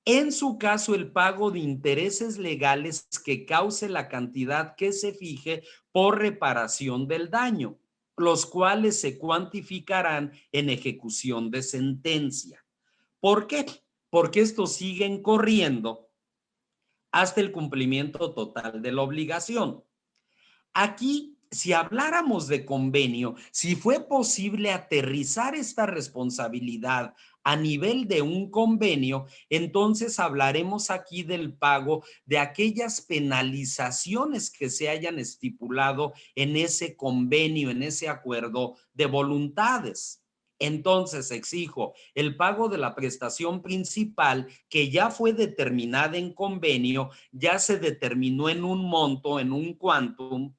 en su caso, el pago de intereses legales que cause la cantidad que se fije por reparación del daño, los cuales se cuantificarán en ejecución de sentencia. ¿Por qué? Porque estos siguen corriendo hasta el cumplimiento total de la obligación. Aquí, si habláramos de convenio, si fue posible aterrizar esta responsabilidad a nivel de un convenio, entonces hablaremos aquí del pago de aquellas penalizaciones que se hayan estipulado en ese convenio, en ese acuerdo de voluntades. Entonces exijo el pago de la prestación principal que ya fue determinada en convenio, ya se determinó en un monto, en un quantum,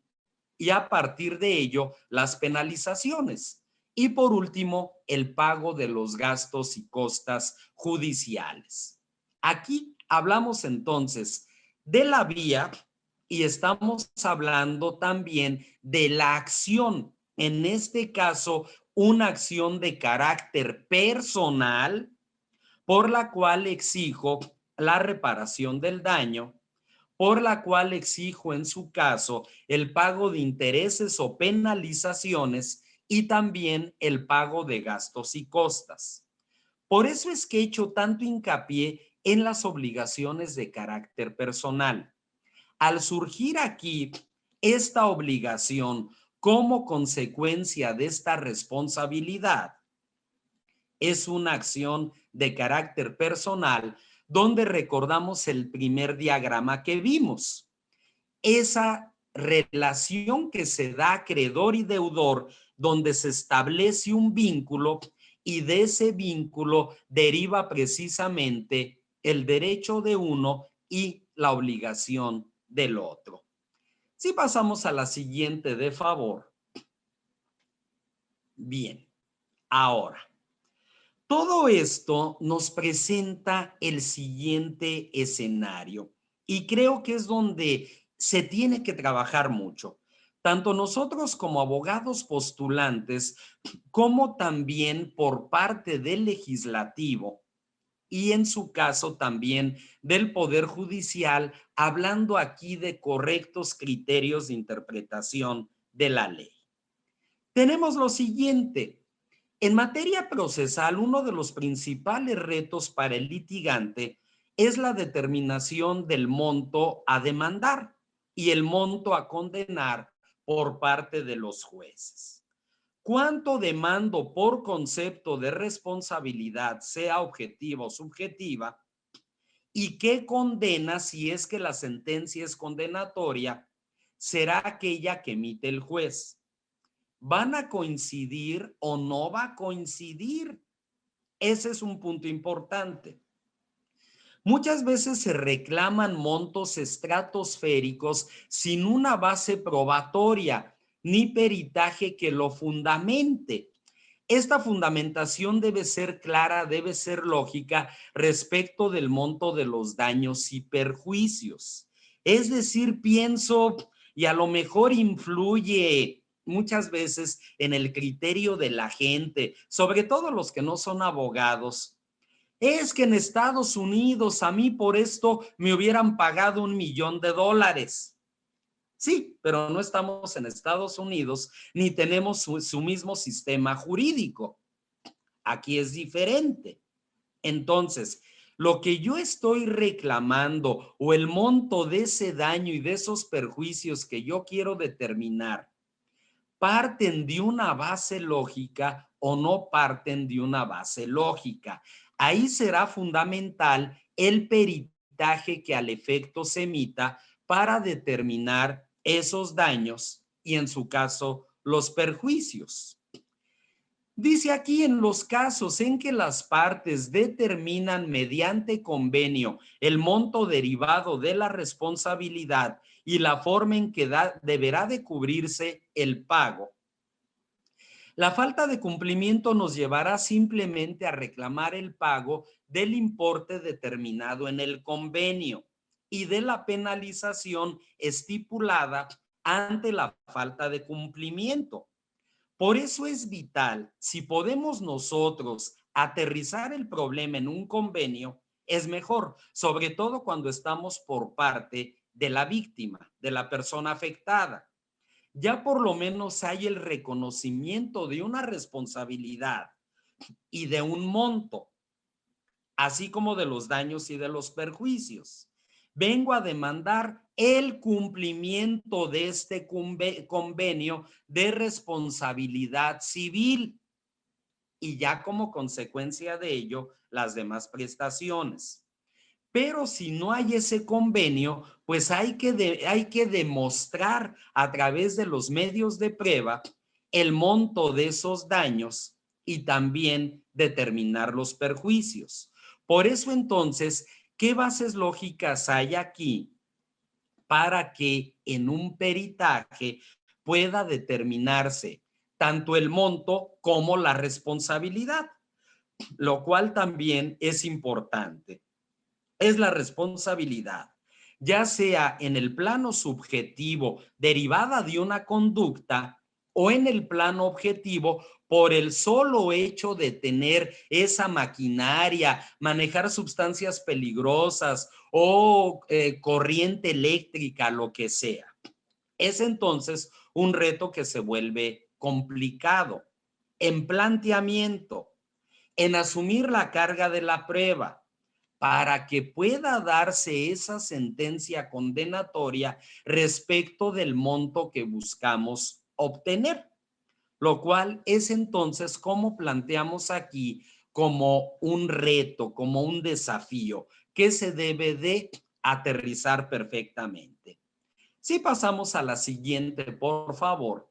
y a partir de ello las penalizaciones. Y por último, el pago de los gastos y costas judiciales. Aquí hablamos entonces de la vía y estamos hablando también de la acción. En este caso, una acción de carácter personal por la cual exijo la reparación del daño, por la cual exijo en su caso el pago de intereses o penalizaciones y también el pago de gastos y costas. Por eso es que he hecho tanto hincapié en las obligaciones de carácter personal. Al surgir aquí esta obligación como consecuencia de esta responsabilidad, es una acción de carácter personal donde recordamos el primer diagrama que vimos. Esa relación que se da acreedor y deudor, donde se establece un vínculo y de ese vínculo deriva precisamente el derecho de uno y la obligación del otro. Si pasamos a la siguiente, de favor. Bien, ahora, todo esto nos presenta el siguiente escenario y creo que es donde se tiene que trabajar mucho, tanto nosotros como abogados postulantes, como también por parte del legislativo y en su caso también del Poder Judicial, hablando aquí de correctos criterios de interpretación de la ley. Tenemos lo siguiente. En materia procesal, uno de los principales retos para el litigante es la determinación del monto a demandar y el monto a condenar por parte de los jueces. ¿Cuánto demando por concepto de responsabilidad, sea objetiva o subjetiva? ¿Y qué condena si es que la sentencia es condenatoria? Será aquella que emite el juez. ¿Van a coincidir o no va a coincidir? Ese es un punto importante. Muchas veces se reclaman montos estratosféricos sin una base probatoria ni peritaje que lo fundamente. Esta fundamentación debe ser clara, debe ser lógica respecto del monto de los daños y perjuicios. Es decir, pienso, y a lo mejor influye muchas veces en el criterio de la gente, sobre todo los que no son abogados. Es que en Estados Unidos a mí por esto me hubieran pagado $1,000,000. Sí, pero no estamos en Estados Unidos ni tenemos su mismo sistema jurídico. Aquí es diferente. Entonces, lo que yo estoy reclamando o el monto de ese daño y de esos perjuicios que yo quiero determinar, ¿parten de una base lógica o no parten de una base lógica? Ahí será fundamental el peritaje que al efecto se emita para determinar esos daños y en su caso los perjuicios. Dice aquí en los casos en que las partes determinan mediante convenio el monto derivado de la responsabilidad y la forma en que deberá de cubrirse el pago. La falta de cumplimiento nos llevará simplemente a reclamar el pago del importe determinado en el convenio y de la penalización estipulada ante la falta de cumplimiento. Por eso es vital, si podemos nosotros aterrizar el problema en un convenio, es mejor, sobre todo cuando estamos por parte de la víctima, de la persona afectada. Ya por lo menos hay el reconocimiento de una responsabilidad y de un monto, así como de los daños y de los perjuicios. Vengo a demandar el cumplimiento de este convenio de responsabilidad civil y ya como consecuencia de ello las demás prestaciones. Pero si no hay ese convenio, pues hay que demostrar a través de los medios de prueba el monto de esos daños y también determinar los perjuicios. Por eso entonces, ¿qué bases lógicas hay aquí para que en un peritaje pueda determinarse tanto el monto como la responsabilidad? Lo cual también es importante. Es la responsabilidad, ya sea en el plano subjetivo derivada de una conducta o en el plano objetivo por el solo hecho de tener esa maquinaria, manejar sustancias peligrosas o corriente eléctrica, lo que sea. Es entonces un reto que se vuelve complicado en planteamiento, en asumir la carga de la prueba para que pueda darse esa sentencia condenatoria respecto del monto que buscamos obtener, lo cual es entonces como planteamos aquí como un reto, como un desafío que se debe de aterrizar perfectamente. Si pasamos a la siguiente, por favor.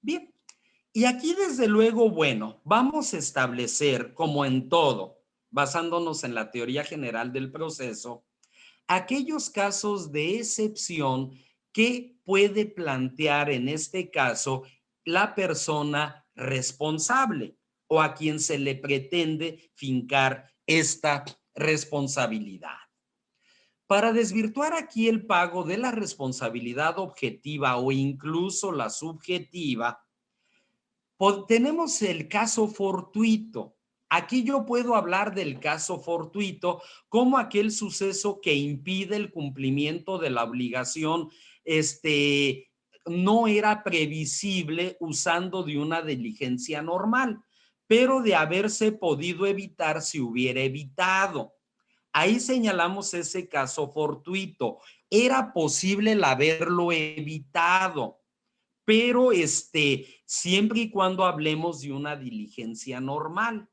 Bien, y aquí desde luego, bueno, vamos a establecer como en todo, basándonos en la teoría general del proceso, aquellos casos de excepción que puede plantear en este caso la persona responsable o a quien se le pretende fincar esta responsabilidad. Para desvirtuar aquí el pago de la responsabilidad objetiva o incluso la subjetiva, tenemos el caso fortuito. Aquí yo puedo hablar del caso fortuito como aquel suceso que impide el cumplimiento de la obligación, no era previsible usando de una diligencia normal, pero de haberse podido evitar se hubiera evitado. Ahí señalamos ese caso fortuito. Era posible el haberlo evitado, pero siempre y cuando hablemos de una diligencia normal.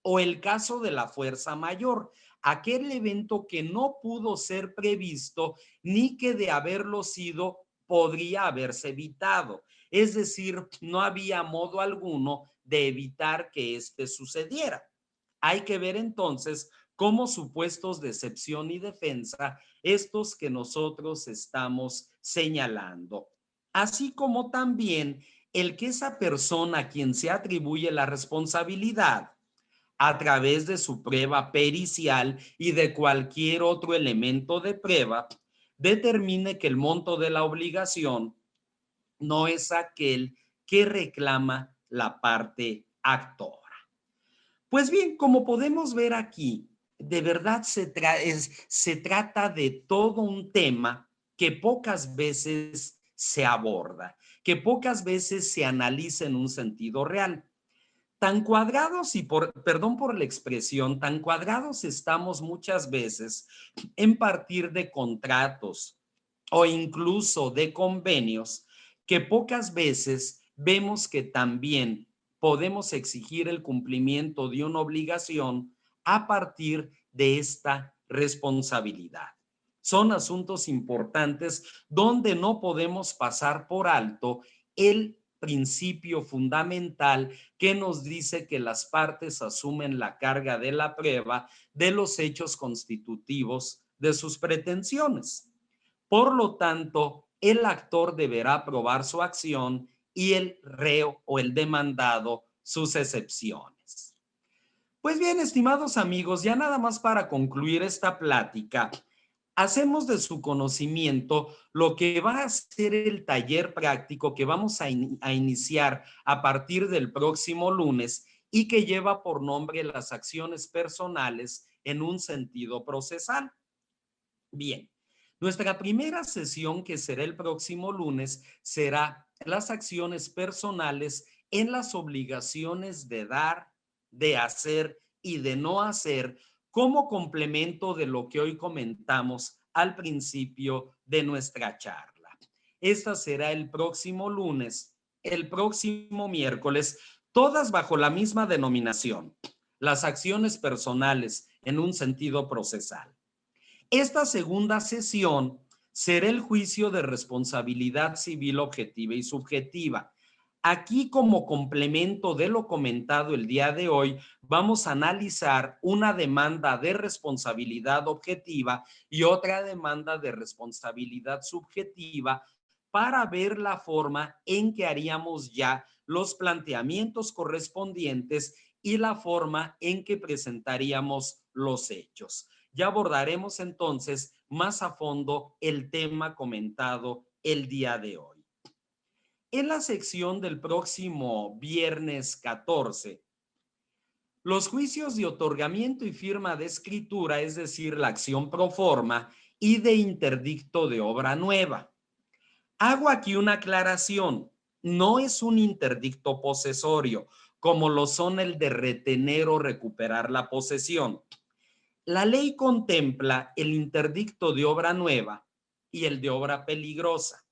O el caso de la fuerza mayor, aquel evento que no pudo ser previsto ni que de haberlo sido podría haberse evitado. Es decir, no había modo alguno de evitar que sucediera. Hay que ver entonces como supuestos de excepción y defensa estos que nosotros estamos señalando. Así como también el que esa persona a quien se atribuye la responsabilidad a través de su prueba pericial y de cualquier otro elemento de prueba, determine que el monto de la obligación no es aquel que reclama la parte actora. Pues bien, como podemos ver aquí, de verdad se trata de todo un tema que pocas veces se aborda, que pocas veces se analiza en un sentido real. Tan cuadrados perdón por la expresión, tan cuadrados estamos muchas veces en partir de contratos o incluso de convenios que pocas veces vemos que también podemos exigir el cumplimiento de una obligación a partir de esta responsabilidad. Son asuntos importantes donde no podemos pasar por alto el principio fundamental que nos dice que las partes asumen la carga de la prueba de los hechos constitutivos de sus pretensiones. Por lo tanto, el actor deberá probar su acción y el reo o el demandado sus excepciones. Pues bien, estimados amigos, ya nada más para concluir esta plática, hacemos de su conocimiento lo que va a ser el taller práctico que vamos a iniciar a partir del próximo lunes y que lleva por nombre las acciones personales en un sentido procesal. Bien, nuestra primera sesión, que será el próximo lunes, será las acciones personales en las obligaciones de dar, de hacer y de no hacer, como complemento de lo que hoy comentamos al principio de nuestra charla. Esta será el próximo lunes, el próximo miércoles, todas bajo la misma denominación, las acciones personales en un sentido procesal. Esta segunda sesión será el juicio de responsabilidad civil objetiva y subjetiva. Aquí, como complemento de lo comentado el día de hoy, vamos a analizar una demanda de responsabilidad objetiva y otra demanda de responsabilidad subjetiva para ver la forma en que haríamos ya los planteamientos correspondientes y la forma en que presentaríamos los hechos. Ya abordaremos entonces más a fondo el tema comentado el día de hoy. En la sección del próximo viernes 14, los juicios de otorgamiento y firma de escritura, es decir, la acción pro forma y de interdicto de obra nueva. Hago aquí una aclaración. No es un interdicto posesorio, como lo son el de retener o recuperar la posesión. La ley contempla el interdicto de obra nueva y el de obra peligrosa.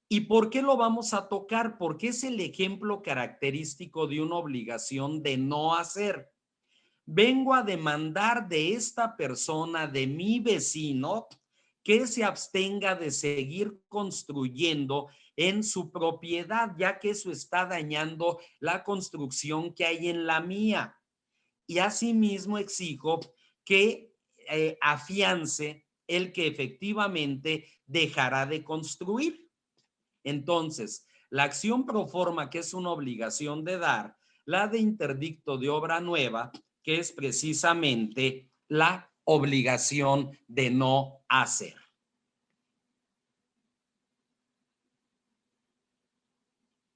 ¿Y por qué lo vamos a tocar? Porque es el ejemplo característico de una obligación de no hacer. Vengo a demandar de esta persona, de mi vecino, que se abstenga de seguir construyendo en su propiedad, ya que eso está dañando la construcción que hay en la mía. Y asimismo exijo que afiance el que efectivamente dejará de construir. Entonces, la acción pro forma, que es una obligación de dar, la de interdicto de obra nueva, que es precisamente la obligación de no hacer.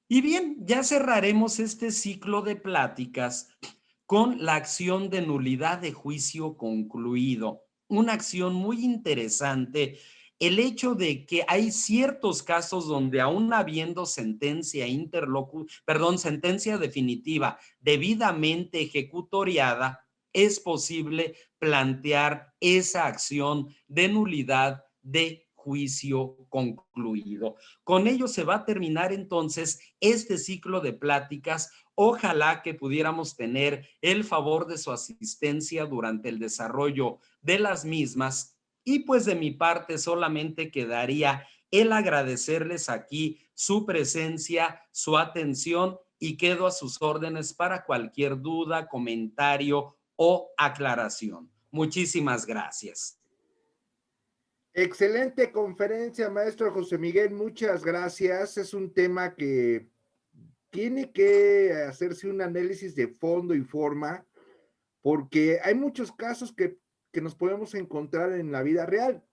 Y bien, ya cerraremos este ciclo de pláticas con la acción de nulidad de juicio concluido. Una acción muy interesante. El hecho de que hay ciertos casos donde aún habiendo sentencia sentencia definitiva debidamente ejecutoriada, es posible plantear esa acción de nulidad de juicio concluido. Con ello se va a terminar entonces este ciclo de pláticas. Ojalá que pudiéramos tener el favor de su asistencia durante el desarrollo de las mismas. Y pues de mi parte solamente quedaría el agradecerles aquí su presencia, su atención, y quedo a sus órdenes para cualquier duda, comentario o aclaración. Muchísimas gracias. Excelente conferencia, maestro José Miguel, muchas gracias. Es un tema que tiene que hacerse un análisis de fondo y forma, porque hay muchos casos que nos podemos encontrar en la vida real,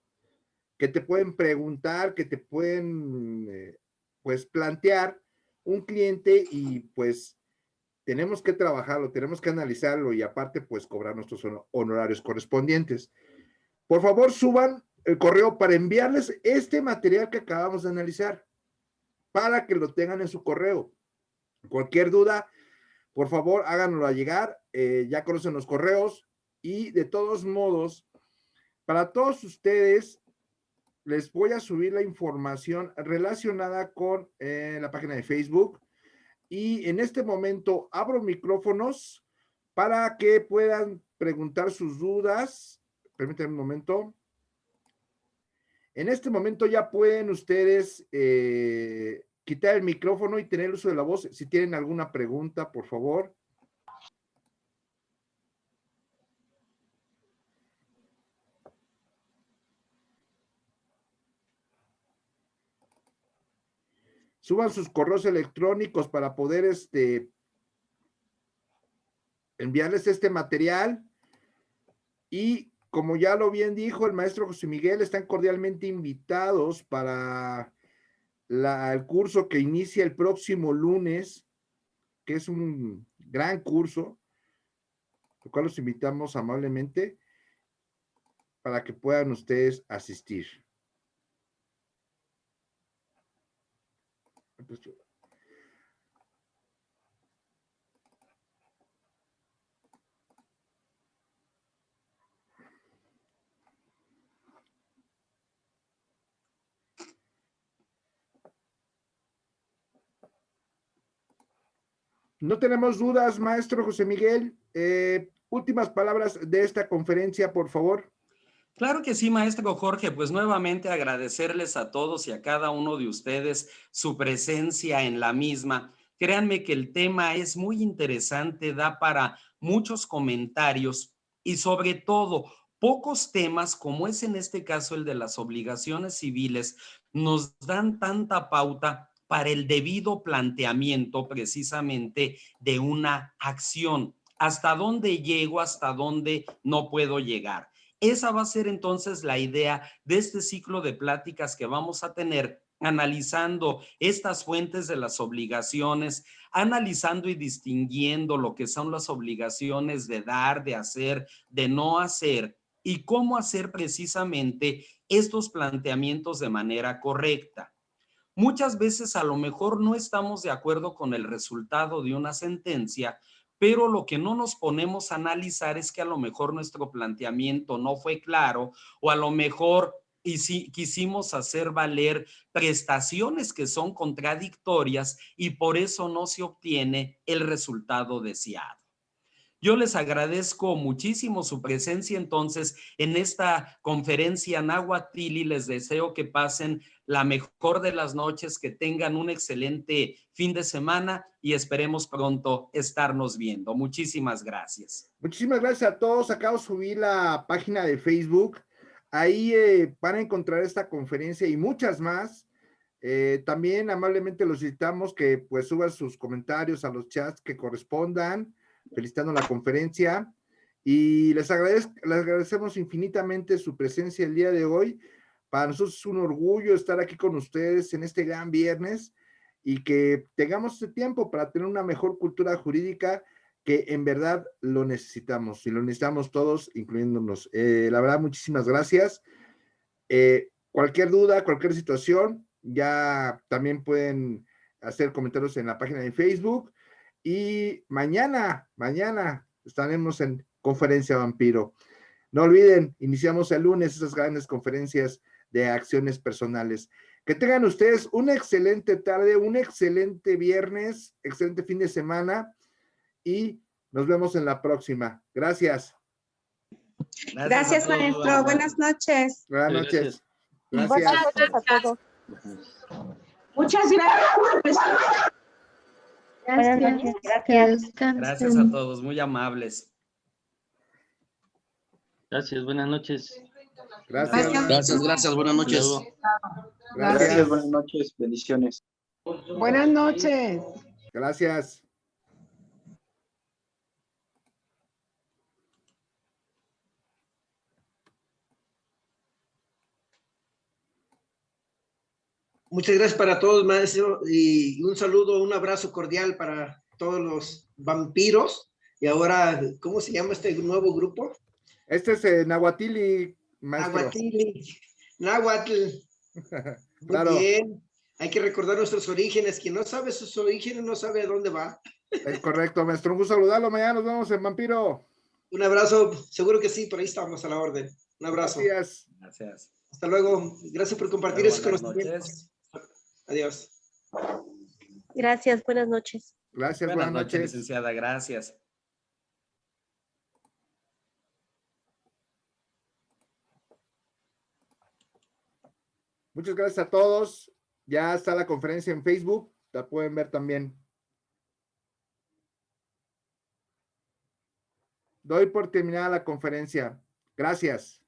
que te pueden preguntar, que te pueden pues plantear un cliente y pues tenemos que trabajarlo, tenemos que analizarlo y aparte pues cobrar nuestros honorarios correspondientes. Por favor, suban el correo para enviarles este material que acabamos de analizar, para que lo tengan en su correo. Cualquier duda, por favor, háganlo llegar. Ya conocen los correos y de todos modos, para todos ustedes, les voy a subir la información relacionada con la página de Facebook. Y en este momento abro micrófonos para que puedan preguntar sus dudas. Permítanme un momento. En este momento ya pueden ustedes quitar el micrófono y tener uso de la voz. Si tienen alguna pregunta, por favor. Suban sus correos electrónicos para poder enviarles este material. Y como ya lo bien dijo el maestro José Miguel, están cordialmente invitados para el curso que inicia el próximo lunes, que es un gran curso, lo cual los invitamos amablemente para que puedan ustedes asistir. No tenemos dudas, maestro José Miguel. Últimas palabras de esta conferencia, por favor. Claro que sí, maestro Jorge, pues nuevamente agradecerles a todos y a cada uno de ustedes su presencia en la misma. Créanme que el tema es muy interesante, da para muchos comentarios y sobre todo pocos temas, como es en este caso el de las obligaciones civiles, nos dan tanta pauta para el debido planteamiento precisamente de una acción. ¿Hasta dónde llego? ¿Hasta dónde no puedo llegar? Esa va a ser entonces la idea de este ciclo de pláticas que vamos a tener, analizando estas fuentes de las obligaciones, analizando y distinguiendo lo que son las obligaciones de dar, de hacer, de no hacer, y cómo hacer precisamente estos planteamientos de manera correcta. Muchas veces a lo mejor no estamos de acuerdo con el resultado de una sentencia, pero lo que no nos ponemos a analizar es que a lo mejor nuestro planteamiento no fue claro, o a lo mejor quisimos hacer valer prestaciones que son contradictorias y por eso no se obtiene el resultado deseado. Yo les agradezco muchísimo su presencia entonces en esta conferencia náhuatl y les deseo que pasen la mejor de las noches, que tengan un excelente fin de semana y esperemos pronto estarnos viendo. Muchísimas gracias. Muchísimas gracias a todos. Acabo de subir la página de Facebook. Ahí van a encontrar esta conferencia y muchas más. También amablemente los invitamos que pues suban sus comentarios a los chats que correspondan, felicitando la conferencia. Y les agradecemos infinitamente su presencia el día de hoy. Para nosotros es un orgullo estar aquí con ustedes en este gran viernes y que tengamos este tiempo para tener una mejor cultura jurídica que en verdad lo necesitamos y lo necesitamos todos, incluyéndonos. La verdad, muchísimas gracias. Cualquier duda, cualquier situación, ya también pueden hacer comentarios en la página de Facebook. Y mañana estaremos en Conferencia Vampiro. No olviden, iniciamos el lunes esas grandes conferencias de acciones personales. Que tengan ustedes una excelente tarde, un excelente viernes, excelente fin de semana y nos vemos en la próxima. Gracias. Gracias, maestro. Buenas noches. Buenas noches. Buenas Gracias. noches a todos. Muchas gracias. Buenas noches. Gracias. Gracias a todos, muy amables. Gracias, buenas noches. Gracias. Gracias, buenas noches. Hasta luego. Gracias. Buenas noches, bendiciones. Buenas noches. Gracias. Muchas gracias para todos, maestro, y un saludo, un abrazo cordial para todos los vampiros. Y ahora, ¿cómo se llama este nuevo grupo? Este es Nahuatili, maestro. Nahuatili. Nahuatl. Claro. Muy bien. Hay que recordar nuestros orígenes. Quien no sabe sus orígenes no sabe a dónde va. Es correcto, maestro. Un gusto saludarlo. Mañana nos vemos en Vampiro. Un abrazo, seguro que sí, por ahí estamos a la orden. Un abrazo. Gracias. Gracias. Hasta luego. Gracias por compartir Buenas esos conocimientos. noches. Adiós. Gracias. Buenas noches. Gracias, Buenas noches, noches. licenciada. Gracias. Muchas gracias a todos. Ya está la conferencia en Facebook. La pueden ver también. Doy por terminada la conferencia. Gracias.